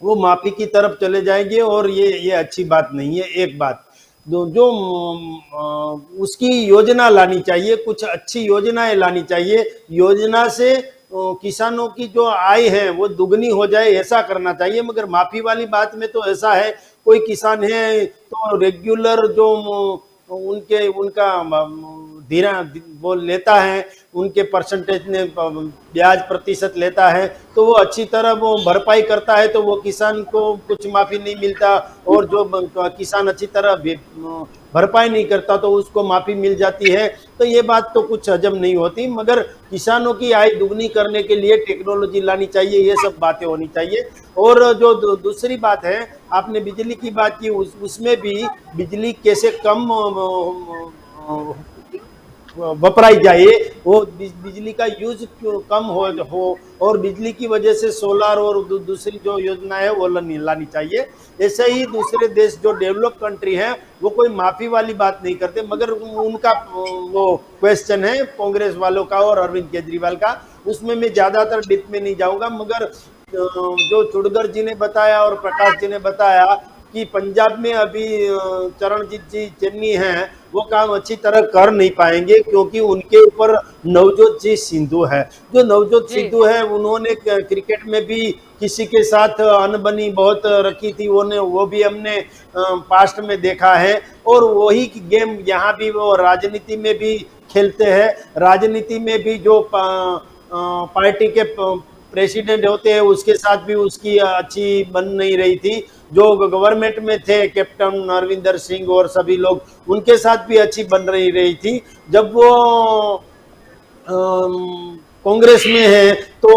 वो माफी की तरफ चले जाएंगे, और ये अच्छी बात नहीं है। एक बात जो उसकी योजना लानी चाहिए, कुछ अच्छी योजनाएं लानी चाहिए। योजना से किसानों की जो आय है वो दुगनी हो जाए, ऐसा करना चाहिए। मगर माफी वाली बात में तो ऐसा है, कोई किसान है तो रेगुलर जो उनका धीरा वो लेता है, उनके परसेंटेज ने ब्याज प्रतिशत लेता है, तो वो अच्छी तरह वो भरपाई करता है, तो वो किसान को कुछ माफी नहीं मिलता। और जो किसान अच्छी तरह भरपाई नहीं करता तो उसको माफी मिल जाती है। तो ये बात तो कुछ हजम नहीं होती। मगर किसानों की आय दुगनी करने के लिए टेक्नोलॉजी लानी चाहिए, ये सब बातें होनी चाहिए। और जो दूसरी बात है, आपने बिजली की बात की, उसमें भी बिजली कैसे कम वपराई जाए, वो बिजली का यूज कम हो और बिजली की वजह से सोलर और दूसरी जो योजना है वो लानी चाहिए। ऐसे ही दूसरे देश जो डेवलप कंट्री है वो कोई माफी वाली बात नहीं करते, मगर उनका वो क्वेश्चन है कांग्रेस वालों का और अरविंद केजरीवाल का, उसमें मैं ज्यादातर डीप में नहीं जाऊंगा। मगर जो चुड़गर जी ने बताया और प्रकाश जी ने बताया कि पंजाब में अभी चरणजीत जी चन्नी हैं, वो काम अच्छी तरह कर नहीं पाएंगे क्योंकि उनके ऊपर नवजोत जी सिद्धू है। जो नवजोत सिद्धू है उन्होंने क्रिकेट में भी किसी के साथ अनबनी बहुत रखी थी, वो भी हमने पास्ट में देखा है। और वही गेम यहाँ भी वो राजनीति में भी खेलते हैं। राजनीति में भी जो पार्टी के प्रेसिडेंट होते हैं उसके साथ भी उसकी अच्छी बन नहीं रही थी। जो गवर्नमेंट में थे कैप्टन अरविंदर सिंह और सभी लोग, उनके साथ भी अच्छी बन रही थी। जब वो कांग्रेस में है तो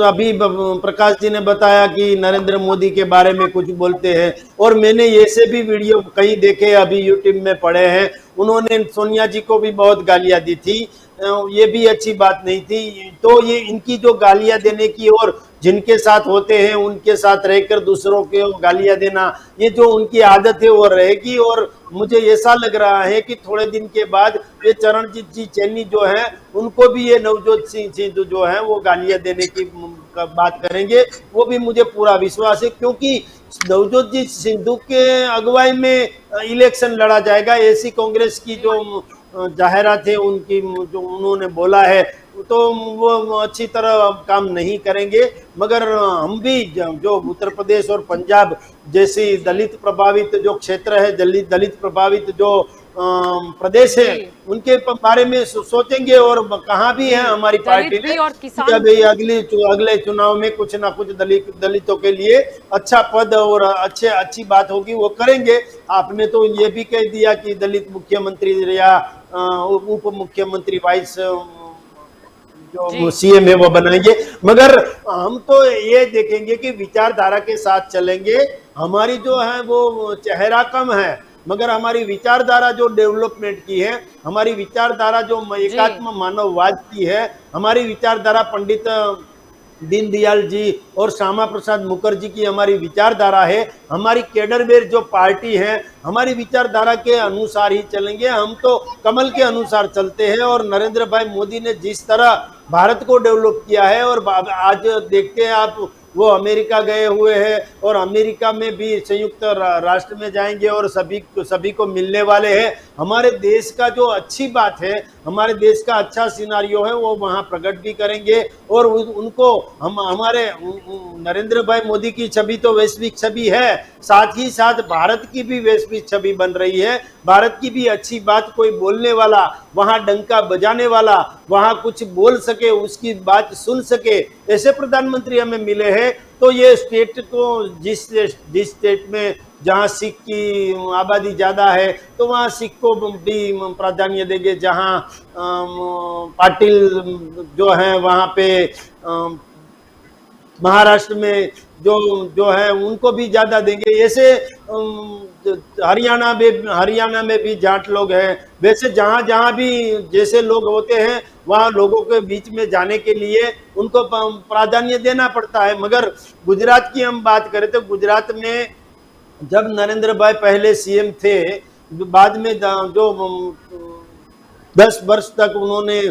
अभी प्रकाश जी ने बताया कि नरेंद्र मोदी के बारे में कुछ बोलते हैं, और मैंने ऐसे भी वीडियो कई देखे, अभी यूट्यूब में पड़े हैं। उन्होंने सोनिया जी को भी बहुत गालियां दी थी, ये भी अच्छी बात नहीं थी। तो ये इनकी जो गालियां देने की और जिनके साथ होते हैं उनके साथ रहकर दूसरों के गालियां देना, ये जो उनकी आदत है वो रहेगी। और मुझे ऐसा लग रहा है कि थोड़े दिन के बाद ये चरणजीत जी चन्नी जो है उनको भी ये नवजोत सिंह सिद्धू जो है वो गालियां देने की बात करेंगे, वो भी मुझे पूरा विश्वास है। क्योंकि नवजोत जी सिद्धू के अगुवाई में इलेक्शन लड़ा जाएगा, ऐसी कांग्रेस की जो जाहिरात है उनकी, जो उन्होंने बोला है, तो वो अच्छी तरह काम नहीं करेंगे। मगर हम भी जो उत्तर प्रदेश और पंजाब जैसी दलित प्रभावित जो क्षेत्र है, दलित प्रभावित जो प्रदेश है, उनके बारे में सोचेंगे। और कहाँ भी है हमारी पार्टी ने अगले चुनाव में कुछ ना कुछ दलितों के लिए अच्छा पद और अच्छी बात होगी वो करेंगे। आपने तो ये भी कह दिया कि दलित मुख्यमंत्री या उप मुख्यमंत्री वाइस जो सीएम है वो बनाएंगे। मगर हम तो ये देखेंगे कि विचारधारा के साथ चलेंगे। हमारी जो है वो चेहरा कम है, मगर हमारी विचारधारा जो डेवलपमेंट की है, हमारी विचारधारा जो एकात्म मानववाद की है, हमारी विचारधारा पंडित दीनदयाल जी और श्यामा प्रसाद मुखर्जी की हमारी विचारधारा है। हमारी केडरबेर जो पार्टी है, हमारी विचारधारा के अनुसार ही चलेंगे। हम तो कमल के अनुसार चलते हैं। और नरेंद्र भाई मोदी ने जिस तरह भारत को डेवलप किया है, और आज देखते हैं आप, वो अमेरिका गए हुए हैं और अमेरिका में भी संयुक्त राष्ट्र में जाएंगे और सभी को मिलने वाले हैं। हमारे देश का जो अच्छी बात है, हमारे देश का अच्छा सिनारियो है, वो वहाँ प्रकट भी करेंगे। और उनको हमारे नरेंद्र भाई मोदी की छवि तो वैश्विक छवि है, साथ ही साथ भारत की भी वैश्विक छवि बन रही है। भारत की भी अच्छी बात कोई बोलने वाला, वहाँ डंका बजाने वाला, वहाँ कुछ बोल सके, उसकी बात सुन सके, ऐसे प्रधानमंत्री हमें मिले हैं। तो ये स्टेट को जिस स्टेट में जहाँ सिख की आबादी ज्यादा है तो वहाँ सिख को भी प्राधान्य देंगे। जहाँ पाटिल जो है वहाँ पे महाराष्ट्र में जो है उनको भी ज्यादा देंगे। ऐसे हरियाणा में भी जाट लोग हैं। वैसे जहाँ भी जैसे लोग होते हैं वहाँ लोगों के बीच में जाने के लिए उनको प्राधान्य देना पड़ता है। मगर गुजरात की हम बात करें तो गुजरात में जब नरेंद्र भाई पहले सीएम थे, बाद में जो 10 वर्ष तक उन्होंने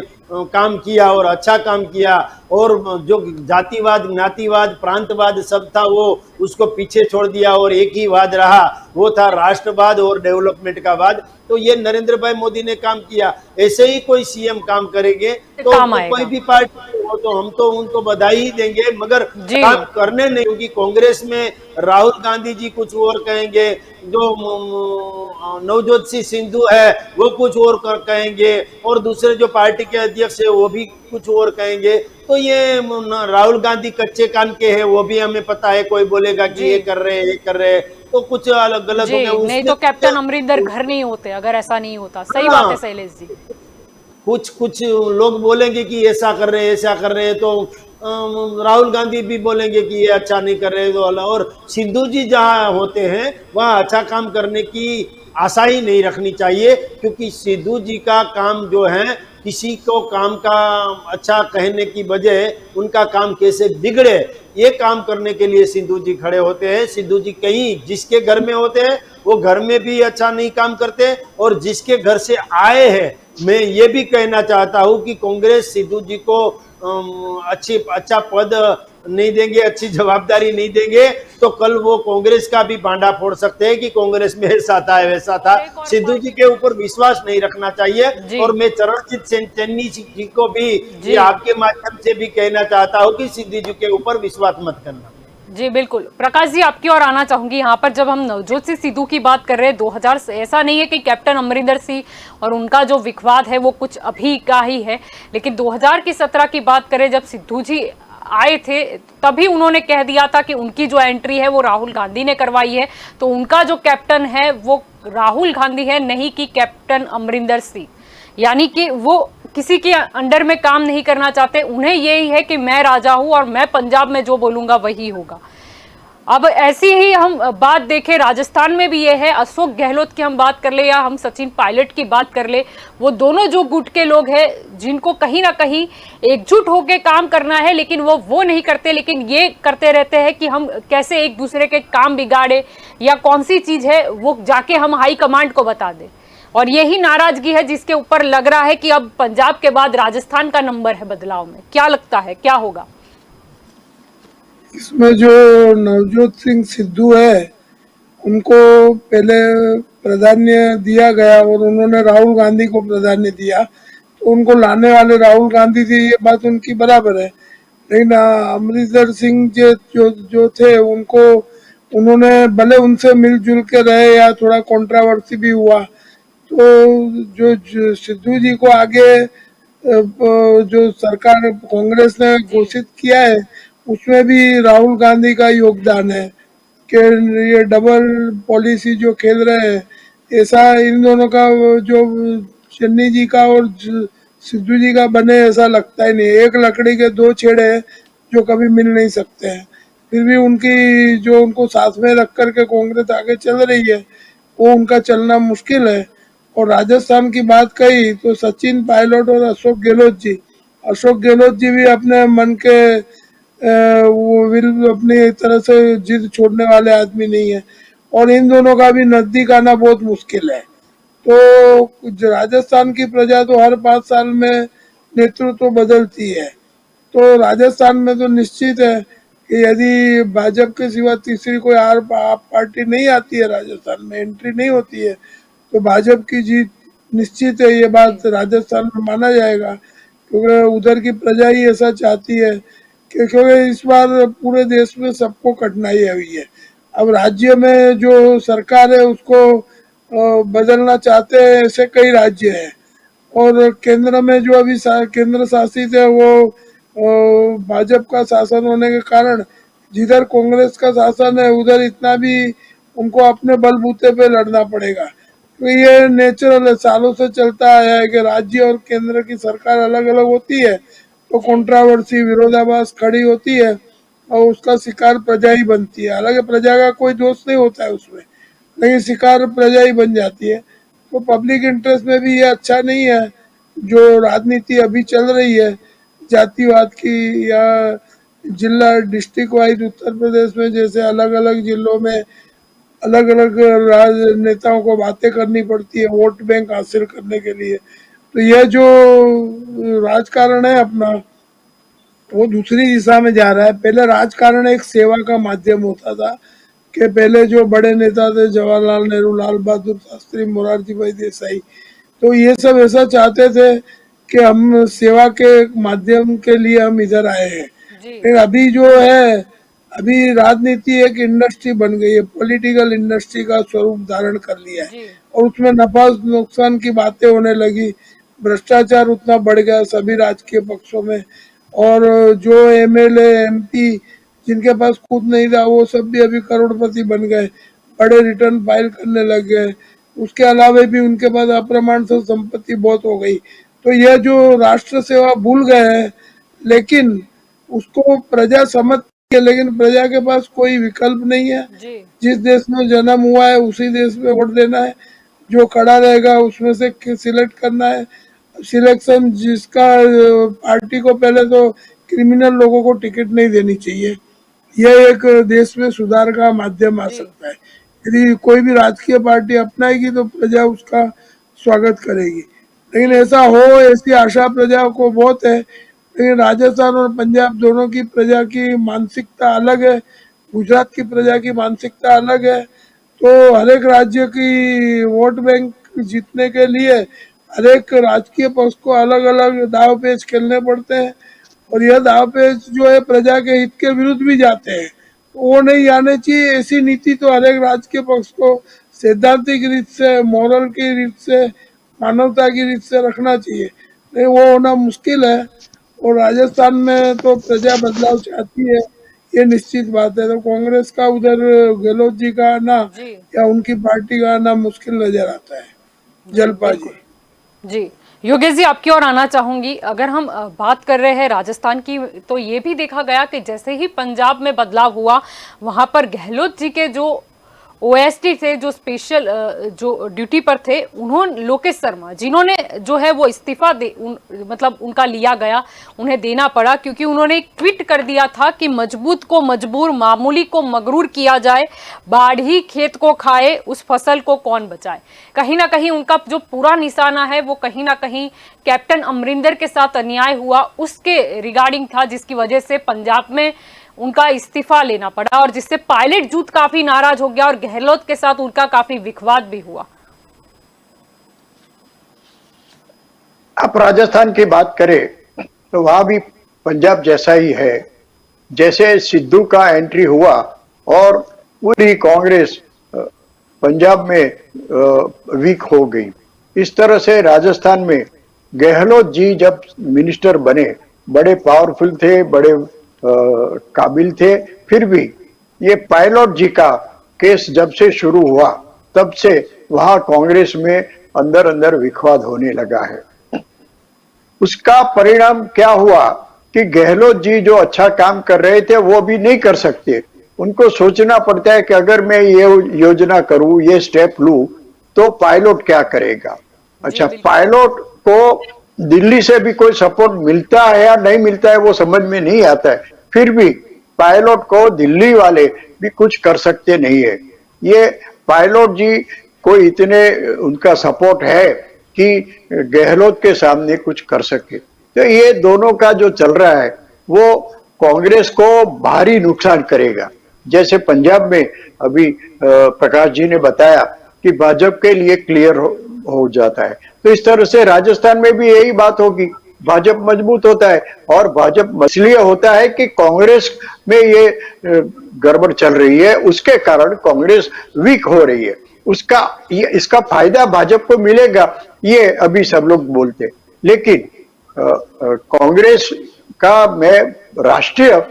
काम किया और अच्छा काम किया, और जो जातिवाद, ज्ञातिवाद, प्रांतवाद सब था वो उसको पीछे छोड़ दिया और एक ही वाद रहा, वो था राष्ट्रवाद और डेवलपमेंट का वाद। तो ये नरेंद्र भाई मोदी ने काम किया। ऐसे ही कोई सीएम काम करेंगे तो कोई भी पार्टी हो तो हम तो उनको बधाई ही देंगे, मगर काम करने नहीं होगी। कांग्रेस में राहुल गांधी जी कुछ और कहेंगे, जो नवजोत सिंह सिद्धू है वो कुछ और कहेंगे, और दूसरे जो पार्टी के अध्यक्ष है वो भी कुछ और कहेंगे। तो ये राहुल गांधी कच्चे कान के हैं, वो भी हमें पता है। कोई बोलेगा कि ये कर रहे हैं, ये कर रहे हैं, तो कुछ अलग गलत हो गया। नहीं तो कैप्टन अमरिंदर घर नहीं होते अगर ऐसा नहीं होता। सही बात है शैलेश जी। कुछ लोग बोलेंगे कि ऐसा कर रहे हैं, ऐसा कर रहे हैं, तो राहुल गांधी भी बोलेंगे कि ये अच्छा नहीं कर रहे, तो और सिद्धू जी जहाँ होते हैं वहाँ अच्छा काम करने की आशा ही नहीं रखनी चाहिए। क्योंकि सिद्धू जी का काम जो है किसी को काम का अच्छा कहने की बजाय उनका काम कैसे बिगड़े, ये काम करने के लिए सिद्धू जी खड़े होते हैं। सिद्धू जी कहीं जिसके घर में होते हैं वो घर में भी अच्छा नहीं काम करते, और जिसके घर से आए हैं, मैं ये भी कहना चाहता हूं कि कांग्रेस सिद्धू जी को अच्छा पद नहीं देंगे, अच्छी जवाबदारी नहीं देंगे, तो कल वो कांग्रेस का भी भांडा फोड़ सकते हैं कि कांग्रेस में ऐसा था वैसा था। सिद्धू जी के ऊपर विश्वास नहीं रखना चाहिए। जी। और मैं चरणजीत चन्नी जी को भी जी। ये आपके माध्यम से भी कहना चाहता हूं कि सिद्धू जी के ऊपर विश्वास मत करना। जी बिल्कुल। प्रकाश जी आपकी ओर आना चाहूंगी। यहाँ पर जब हम नवजोत सिंह सिद्धू की बात कर रहे हैं 2000 से, ऐसा नहीं है कि कैप्टन अमरिंदर सिंह और उनका जो विवाद है वो कुछ अभी का ही है, लेकिन 2017 की बात करें जब सिद्धू जी आए थे तभी उन्होंने कह दिया था कि उनकी जो एंट्री है वो राहुल गांधी ने करवाई है, तो उनका जो कैप्टन है वो राहुल गांधी है, नहीं कि कैप्टन अमरिंदर सिंह। यानी कि वो किसी के अंडर में काम नहीं करना चाहते, उन्हें यही है कि मैं राजा हूं और मैं पंजाब में जो बोलूंगा वही होगा। अब ऐसी ही हम बात देखें राजस्थान में भी ये है। अशोक गहलोत की हम बात कर ले या हम सचिन पायलट की बात कर ले, वो दोनों जो गुट के लोग हैं जिनको कहीं ना कहीं एकजुट होकर काम करना है, लेकिन वो नहीं करते, लेकिन ये करते रहते हैं कि हम कैसे एक दूसरे के काम बिगाड़े या कौन सी चीज है वो जाके हम हाई कमांड को बता दें। और यही नाराजगी है जिसके ऊपर लग रहा है कि अब पंजाब के बाद राजस्थान का नंबर है बदलाव में। क्या लगता है क्या होगा इसमें? जो नवजोत सिंह सिद्धू है उनको पहले प्राधान्य दिया गया और उन्होंने राहुल गांधी को प्राधान्य दिया, तो उनको लाने वाले राहुल गांधी थे, ये बात उनकी बराबर है। लेकिन अमरिंदर सिंह जो थे उनको उन्होंने भले उनसे मिलजुल के रहे या थोड़ा कंट्रोवर्सी भी हुआ, तो जो सिद्धू जी को आगे जो सरकार कांग्रेस ने घोषित किया है उसमें भी राहुल गांधी का योगदान है कि ये डबल पॉलिसी जो खेल रहे हैं, ऐसा इन दोनों का जो चन्नी जी का और सिद्धू जी का बने ऐसा लगता ही नहीं। एक लकड़ी के दो छेड़े हैं जो कभी मिल नहीं सकते हैं। फिर भी उनकी जो उनको साथ में रख करके कांग्रेस आगे चल रही है वो उनका चलना मुश्किल है। और राजस्थान की बात कही तो सचिन पायलट और अशोक गहलोत जी भी अपने मन के वो विल अपनी तरह से जिद छोड़ने वाले आदमी नहीं है, और इन दोनों का भी नजदीक आना बहुत मुश्किल है। तो राजस्थान की प्रजा तो हर 5 साल में नेतृत्व बदलती है, तो राजस्थान में तो निश्चित है कि यदि भाजपा के सिवा तीसरी कोई आर पार्टी नहीं आती है, राजस्थान में एंट्री नहीं होती है, तो भाजपा की जीत निश्चित है। ये बात राजस्थान में माना जाएगा, क्योंकि उधर की प्रजा ही ऐसा चाहती है। क्योंकि इस बार पूरे देश में सबको कठिनाई हुई है। अब राज्य में जो सरकार है उसको बदलना चाहते हैं, ऐसे कई राज्य हैं, और केंद्र में जो अभी केंद्र शासित है वो भाजपा का शासन होने के कारण जिधर कांग्रेस का शासन है उधर इतना भी उनको अपने बलबूते पे लड़ना पड़ेगा। तो ये नेचुरल है, सालों से चलता आया है कि राज्य और केंद्र की सरकार अलग अलग होती है तो कंट्रोवर्सी विरोधाभास खड़ी होती है और उसका शिकार प्रजा ही बनती है। हालांकि प्रजा का कोई दोष नहीं होता है उसमें, लेकिन शिकार प्रजा ही बन जाती है। तो पब्लिक इंटरेस्ट में भी ये अच्छा नहीं है जो राजनीति अभी चल रही है जातिवाद की, या जिला डिस्ट्रिक्ट वाइज उत्तर प्रदेश में जैसे अलग अलग जिलों में अलग अलग राजनेताओं को बातें करनी पड़ती है वोट बैंक हासिल करने के लिए। तो यह जो राजकारण है अपना वो दूसरी दिशा में जा रहा है। पहले राजकारण एक सेवा का माध्यम होता था कि पहले जो बड़े नेता थे जवाहरलाल नेहरू, लाल बहादुर शास्त्री, मोरारजी भाई देसाई, तो ये सब ऐसा चाहते थे कि हम सेवा के माध्यम के लिए हम इधर आए हैं। लेकिन अभी जो है, अभी राजनीति एक इंडस्ट्री बन गई है, पॉलिटिकल इंडस्ट्री का स्वरूप धारण कर लिया है, और उसमें नफा नुकसान की बातें होने लगी। भ्रष्टाचार उतना बढ़ गया सभी राजकीय पक्षों में, और जो एमएलए एमपी जिनके पास खुद नहीं था वो सब भी अभी करोड़पति बन गए, बड़े रिटर्न फाइल करने लग गए। उसके अलावा भी उनके पास अप्रमाण से संपत्ति बहुत हो गई। तो यह जो राष्ट्र सेवा भूल गए हैं, लेकिन उसको प्रजा समझती है, लेकिन प्रजा के पास कोई विकल्प नहीं है। जिस देश में जन्म हुआ है उसी देश में वोट देना है, जो खड़ा रहेगा उसमें से सिलेक्ट करना है। सिलेक्शन जिसका पार्टी को पहले तो क्रिमिनल लोगों को टिकट नहीं देनी चाहिए। यह एक देश में सुधार का माध्यम आ सकता है। यदि कोई भी राजकीय पार्टी अपनाएगी तो प्रजा उसका स्वागत करेगी, लेकिन ऐसा हो ऐसी आशा प्रजा को बहुत है। लेकिन राजस्थान और पंजाब दोनों की प्रजा की मानसिकता अलग है, गुजरात की प्रजा की मानसिकता अलग है। तो हर एक राज्य की वोट बैंक जीतने के लिए हर एक राजकीय पक्ष को अलग अलग दाव पेच खेलने पड़ते हैं, और यह दाव पेच जो है प्रजा के हित के विरुद्ध भी जाते हैं। वो नहीं आने चाहिए। ऐसी नीति तो हर एक राजकीय पक्ष को सैद्धांतिक रीत से, मॉरल की रीत से, मानवता की रीत से रखना चाहिए, नहीं वो होना मुश्किल है। और राजस्थान में तो प्रजा बदलाव चाहती है, ये निश्चित बात है। तो कांग्रेस का उधर गहलोत जी का आना जी या उनकी पार्टी का आना मुश्किल नजर आता है। जलपा जी। जी योगेश जी, आपकी ओर आना चाहूंगी। अगर हम बात कर रहे हैं राजस्थान की, तो ये भी देखा गया कि जैसे ही पंजाब में बदलाव हुआ, वहां पर गहलोत जी के जो ओएसडी थे, जो स्पेशल जो ड्यूटी पर थे, उन्होंने लोकेश शर्मा जिन्होंने जो है वो इस्तीफा मतलब उनका लिया गया, उन्हें देना पड़ा, क्योंकि उन्होंने एक ट्वीट कर दिया था कि मजबूत को मजबूर, मामूली को मगरूर किया जाए, बाढ़ ही खेत को खाए, उस फसल को कौन बचाए। कहीं ना कहीं उनका जो पूरा निशाना है वो कहीं ना कहीं कैप्टन अमरिंदर के साथ अन्याय हुआ उसके रिगार्डिंग था, जिसकी वजह से पंजाब में उनका इस्तीफा लेना पड़ा, और जिससे पायलट जूथ काफी नाराज हो गया और गहलोत के साथ उनका काफी विवाद भी हुआ। आप राजस्थान की बात करें तो वहां भी पंजाब जैसा ही है। जैसे सिद्धू का एंट्री हुआ और पूरी कांग्रेस पंजाब में वीक हो गई, इस तरह से राजस्थान में गहलोत जी जब मिनिस्टर बने, बड़े पावरफुल थे, बड़े काबिल थे, फिर भी ये पायलट जी का केस जब से शुरू हुआ तब से वहां कांग्रेस में अंदर अंदर विवाद होने लगा है। उसका परिणाम क्या हुआ कि गहलोत जी जो अच्छा काम कर रहे थे वो भी नहीं कर सकते। उनको सोचना पड़ता है कि अगर मैं ये योजना करूं, ये स्टेप लूं, तो पायलट क्या करेगा। अच्छा, पायलट को दिल्ली से भी कोई सपोर्ट मिलता है या नहीं मिलता है वो समझ में नहीं आता है। फिर भी पायलट को दिल्ली वाले भी कुछ कर सकते नहीं है। ये पायलट जी को इतने उनका सपोर्ट है कि गहलोत के सामने कुछ कर सके। तो ये दोनों का जो चल रहा है वो कांग्रेस को भारी नुकसान करेगा। जैसे पंजाब में अभी प्रकाश जी ने बताया कि भाजपा के लिए क्लियर हो जाता है, तो इस तरह से राजस्थान में भी यही बात होगी। भाजपा मजबूत होता है और भाजपा इसलिए होता है कि कांग्रेस में ये गड़बड़ चल रही है, उसके कारण कांग्रेस वीक हो रही है। इसका फायदा भाजपा को मिलेगा, ये अभी सब लोग बोलते। लेकिन कांग्रेस का मैं राष्ट्रीय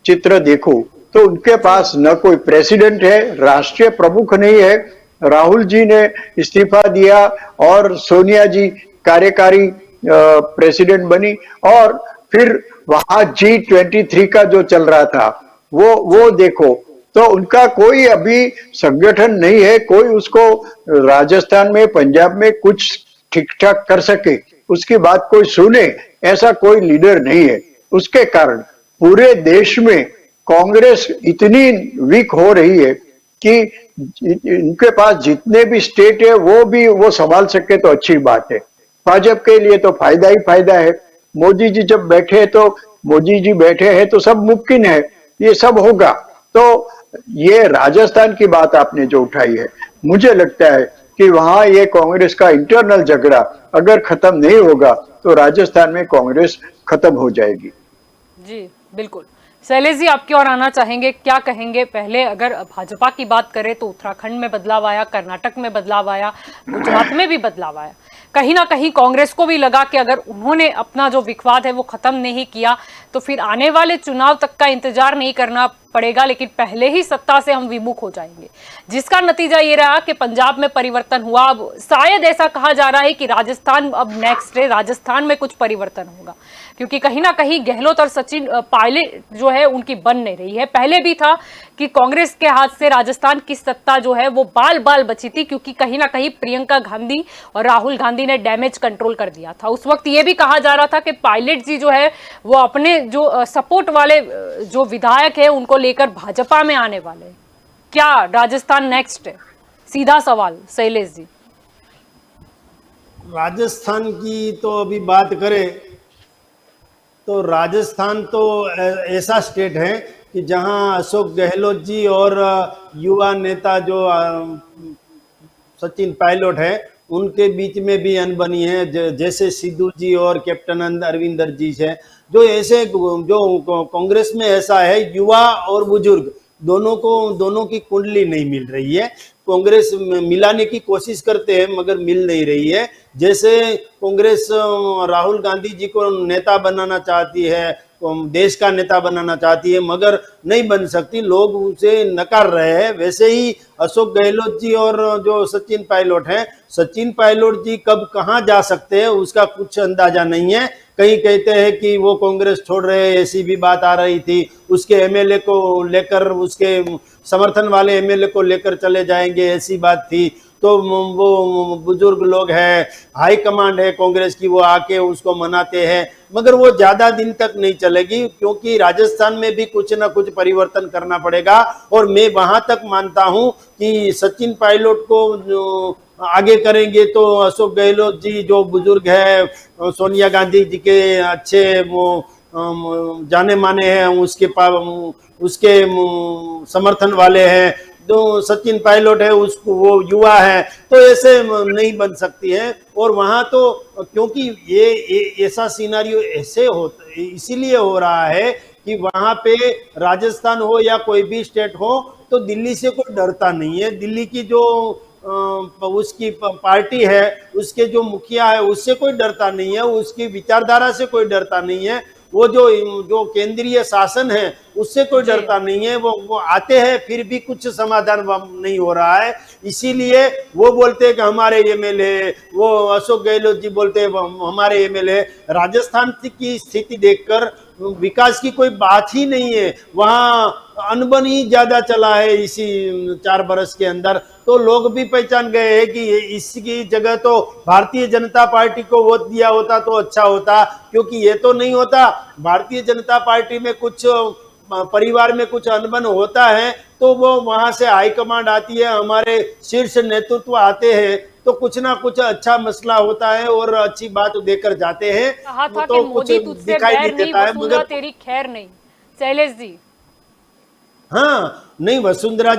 चित्र देखूं तो उनके पास न कोई प्रेसिडेंट है, राष्ट्रीय प्रमुख नहीं है। राहुल जी ने इस्तीफा दिया और सोनिया जी कार्यकारी प्रेसिडेंट बनी, और फिर वहां G23 का जो चल रहा था वो देखो, तो उनका कोई अभी संगठन नहीं है, कोई उसको राजस्थान में पंजाब में कुछ ठीक ठाक कर सके, उसकी बात कोई सुने, ऐसा कोई लीडर नहीं है। उसके कारण पूरे देश में कांग्रेस इतनी वीक हो रही है कि इनके पास जितने भी स्टेट है वो संभाल सके तो अच्छी बात है। भाजपा के लिए तो फायदा ही फायदा है। मोदी जी जब बैठे तो मोदी जी बैठे हैं तो सब मुमकिन है, ये सब होगा। तो ये राजस्थान की बात आपने जो उठाई है, मुझे लगता है कि वहां ये कांग्रेस का इंटरनल झगड़ा अगर खत्म नहीं होगा तो राजस्थान में कांग्रेस खत्म हो जाएगी। जी बिल्कुल। शैलेश जी, आपकी ओर आना चाहेंगे, क्या कहेंगे? पहले अगर भाजपा की बात करें तो उत्तराखंड में बदलाव आया, कर्नाटक में बदलाव आया, गुजरात में भी बदलाव आया। कहीं ना कहीं कांग्रेस को भी लगा कि अगर उन्होंने अपना जो विवाद है वो खत्म नहीं किया तो फिर आने वाले चुनाव तक का इंतजार नहीं करना पड़ेगा, लेकिन पहले ही सत्ता से हम विमुख हो जाएंगे, जिसका नतीजा ये रहा कि पंजाब में परिवर्तन हुआ। अब शायद ऐसा कहा जा रहा है कि राजस्थान अब नेक्स्ट है, राजस्थान में कुछ परिवर्तन होगा। क्योंकि कहीं ना कहीं गहलोत और सचिन पायलट जो है उनकी बन नहीं रही है। पहले भी था कि कांग्रेस के हाथ से राजस्थान की सत्ता जो है वो बाल बाल बची थी, क्योंकि कहीं ना कहीं प्रियंका गांधी और राहुल गांधी ने डैमेज कंट्रोल कर दिया था। उस वक्त ये भी कहा जा रहा था कि पायलट जी जो है वो अपने जो सपोर्ट वाले जो विधायक है उनको लेकर भाजपा में आने वाले हैं। क्या राजस्थान नेक्स्ट है? सीधा सवाल शैलेश जी। राजस्थान की तो अभी बात करें तो राजस्थान तो ऐसा स्टेट है कि जहां अशोक गहलोत जी और युवा नेता जो सचिन पायलट है उनके बीच में भी अनबनी है, जैसे सिद्धू जी और कैप्टन अरविंदर जी है। जो ऐसे जो कांग्रेस में ऐसा है, युवा और बुजुर्ग दोनों की कुंडली नहीं मिल रही है। कांग्रेस मिलाने की कोशिश करते हैं मगर मिल नहीं रही है। जैसे कांग्रेस राहुल गांधी जी को नेता बनाना चाहती है, देश का नेता बनाना चाहती है, मगर नहीं बन सकती, लोग उसे नकार रहे हैं। वैसे ही अशोक गहलोत जी और जो सचिन पायलट हैं, सचिन पायलट जी कब कहाँ जा सकते हैं उसका कुछ अंदाजा नहीं है। कहीं कहते हैं कि वो कांग्रेस छोड़ रहे हैं, ऐसी भी बात आ रही थी। उसके एमएलए को लेकर, उसके समर्थन वाले एमएलए को लेकर चले जाएंगे, ऐसी बात थी। तो वो बुजुर्ग लोग हैं, हाई कमांड है कांग्रेस की, वो आके उसको मनाते हैं, मगर वो ज्यादा दिन तक नहीं चलेगी, क्योंकि राजस्थान में भी कुछ ना कुछ परिवर्तन करना पड़ेगा। और मैं वहां तक मानता हूं कि सचिन पायलट को आगे करेंगे तो अशोक गहलोत जी जो बुजुर्ग है, सोनिया गांधी जी के अच्छे वो जाने माने हैं, उसके समर्थन वाले हैं। जो सचिन पायलट है उसको वो युवा है, तो ऐसे नहीं बन सकती है। और वहां तो क्योंकि ये ऐसा सिनारियो ऐसे होता, इसीलिए हो रहा है कि वहां पे राजस्थान हो या कोई भी स्टेट हो तो दिल्ली से कोई डरता नहीं है। दिल्ली की जो उसकी पार्टी है, उसके जो मुखिया है, उससे कोई डरता नहीं है, उसकी विचारधारा से कोई डरता नहीं है, वो जो केंद्रीय शासन है उससे कोई डरता नहीं है। वो आते हैं फिर भी कुछ समाधान नहीं हो रहा है। इसीलिए वो बोलते हैं कि हमारे एमएलए, वो अशोक गहलोत जी बोलते हैं हमारे एमएलए। राजस्थान की स्थिति देखकर विकास की कोई बात ही नहीं है, वहां अनबन ही ज्यादा चला है इसी 4 बरस के अंदर। तो लोग भी पहचान गए हैं कि इसकी जगह तो भारतीय जनता पार्टी को वोट दिया होता तो अच्छा होता, क्योंकि ये तो नहीं होता। भारतीय जनता पार्टी में कुछ परिवार में कुछ अनबन होता है तो वो वहां से हाईकमांड आती है, हमारे शीर्ष नेतृत्व आते हैं, तो कुछ ना कुछ अच्छा मसला होता है और अच्छी बात देकर जाते हैं। कहा था तो कि मोदी तुझसे बैर नहीं, वसुंधरा तेरी खैर नहीं। शैलेश जी। हाँ, नहीं, वसुंधरा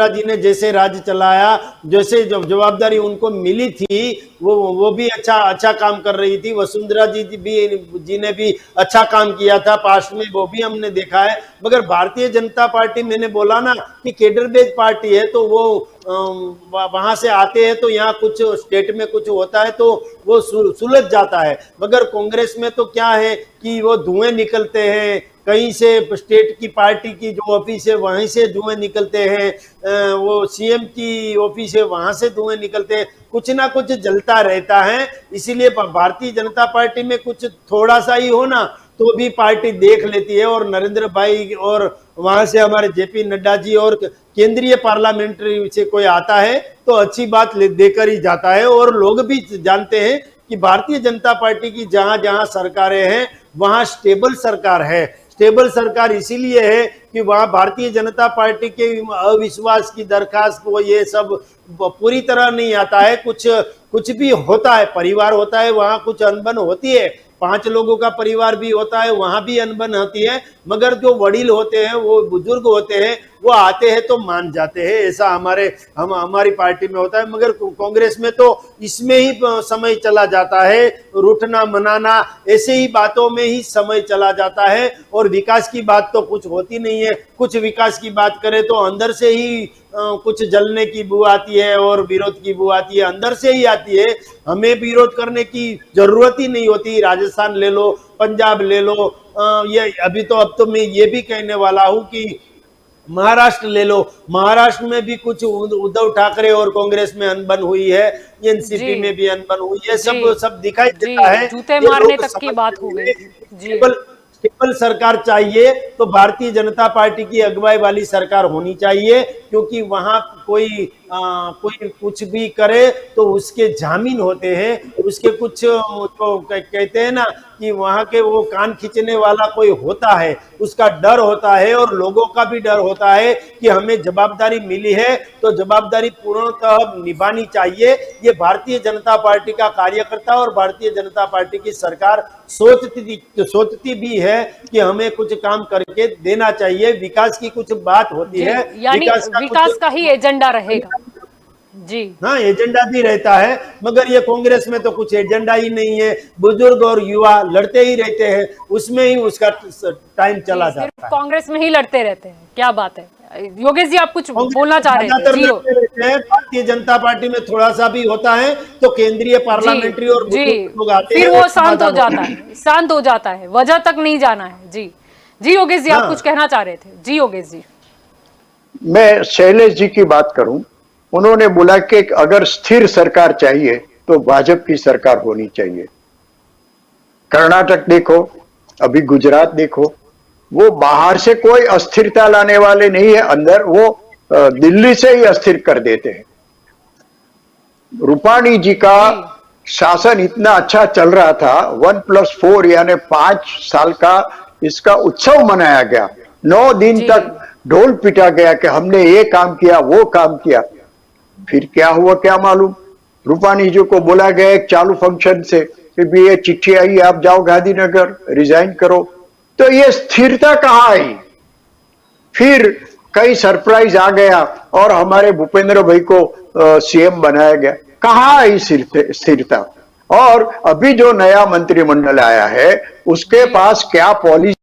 जी ने जैसे राज्य चलाया, जैसे जवाबदारी उनको मिली थी, वो भी अच्छा काम कर रही थी। वसुंधरा जी ने भी अच्छा काम किया था पास्ट में, वो भी हमने देखा है। मगर भारतीय जनता पार्टी, मैंने बोला ना कि केडर बेस्ड पार्टी है, तो वो वहां से आते हैं तो यहाँ कुछ स्टेट में कुछ होता है तो वो सुलझ जाता है। मगर कांग्रेस में तो क्या है कि वो धुएं निकलते हैं, कहीं से स्टेट की पार्टी की जो ऑफिस है वहीं से धुएं निकलते हैं, वो सीएम की ऑफिस है वहां से धुएं निकलते हैं, कुछ ना कुछ जलता रहता है। इसीलिए भारतीय जनता पार्टी में कुछ थोड़ा सा ही हो ना तो भी पार्टी देख लेती है। और नरेंद्र भाई और वहां से हमारे जेपी नड्डा जी और केंद्रीय पार्लियामेंट्री से कोई आता है तो अच्छी बात देकर ही जाता है। और लोग भी जानते हैं कि भारतीय जनता पार्टी की जहां जहां सरकारें हैं वहां स्टेबल सरकार है। स्टेबल सरकार इसीलिए है कि वहां भारतीय जनता पार्टी के अविश्वास की दरखास्त को ये सब पूरी तरह नहीं आता है। कुछ भी होता है, परिवार होता है, वहां कुछ अनबन होती है, 5 लोगों का परिवार भी होता है, वहां भी अनबन होती है। मगर जो वडील होते हैं, वो बुजुर्ग होते हैं, वो आते हैं तो मान जाते हैं। ऐसा हमारी पार्टी में होता है। मगर कांग्रेस में तो इसमें ही समय चला जाता है, रूठना मनाना ऐसे ही बातों में ही समय चला जाता है। और विकास की बात तो कुछ होती नहीं है। कुछ विकास की बात करें तो अंदर से ही कुछ जलने की बू आती है और विरोध की बू आती है, अंदर से ही आती है। हमें विरोध करने की जरूरत ही नहीं होती। राजस्थान ले लो, पंजाब ले लो, ये अब तो मैं ये भी कहने वाला हूं कि महाराष्ट्र ले लो, महाराष्ट्र में भी कुछ उद्धव ठाकरे और कांग्रेस में अनबन हुई है, एनसीपी जी। में भी अनबन हुई है, जी। सब दिखाई जी, देता है। जूते ये मारने लोग तक की समझ बात हो रहे गई हैं थी। कि जी। स्टेबल सरकार चाहिए तो भारतीय जनता पार्टी की अगुवाई वाली सरकार होनी चाहिए, क्योंकि वहां कोई कुछ भी करे तो उसके जामीन होते हैं, उसके कुछ तो कहते हैं ना कि वहां के वो कान खींचने वाला कोई होता है, उसका डर होता है और लोगों का भी डर होता है कि हमें जवाबदारी मिली है तो जवाबदारी पूर्णतः निभानी चाहिए। ये भारतीय जनता पार्टी का कार्यकर्ता और भारतीय जनता पार्टी की सरकार सोचती भी है कि हमें कुछ काम करके देना चाहिए। विकास की कुछ बात होती जी, है, यानी विकास का ही एजेंडा रहेगा। जी। हाँ, एजेंडा भी रहता है, मगर ये कांग्रेस में तो कुछ एजेंडा ही नहीं है। बुजुर्ग और युवा लड़ते ही रहते हैं, उसमें ही उसका टाइम चला सिर्फ जाता है। कांग्रेस में ही लड़ते रहते हैं, क्या बात है। योगेश जी, आप कुछ बोलना चाह रहे थे। ज्यादातर जी लड़ते रहते हैं, भारतीय जनता पार्टी में थोड़ा सा भी होता है तो केंद्रीय पार्लियामेंट्री और जी, बुजुर्ग लोग आते फिर हैं वो और शांत हो समाधान जाता है, शांत हो जाता है, वजह तक नहीं जाना है। जी जी, योगेश जी, आप हाँ। कुछ कहना चाह रहे थे। जी योगेश जी। मैं शैलेश जी की बात करूं, उन्होंने बोला कि अगर स्थिर सरकार चाहिए तो भाजपा की सरकार होनी चाहिए। कर्नाटक देखो, अभी गुजरात देखो, वो बाहर से कोई अस्थिरता लाने वाले नहीं है, अंदर वो दिल्ली से ही अस्थिर कर देते हैं। रूपाणी जी का शासन इतना अच्छा चल रहा था, 1+4 यानी 5 साल का इसका उत्सव मनाया गया। 9 दिन जी। तक ढोल पिटा गया कि हमने ये काम किया, वो काम किया। फिर क्या हुआ क्या मालूम। रूपाणी जी को बोला गया एक चालू फंक्शन से कि भी ये चिट्ठी आई, आप जाओ गांधीनगर, रिजाइन करो। तो ये स्थिरता कहाँ आई। फिर कई सरप्राइज आ गया और हमारे भूपेंद्र भाई को सीएम बनाया गया। कहाँ आई स्थिरता। और अभी जो नया मंत्रिमंडल आया है उसके पास क्या पॉलिसी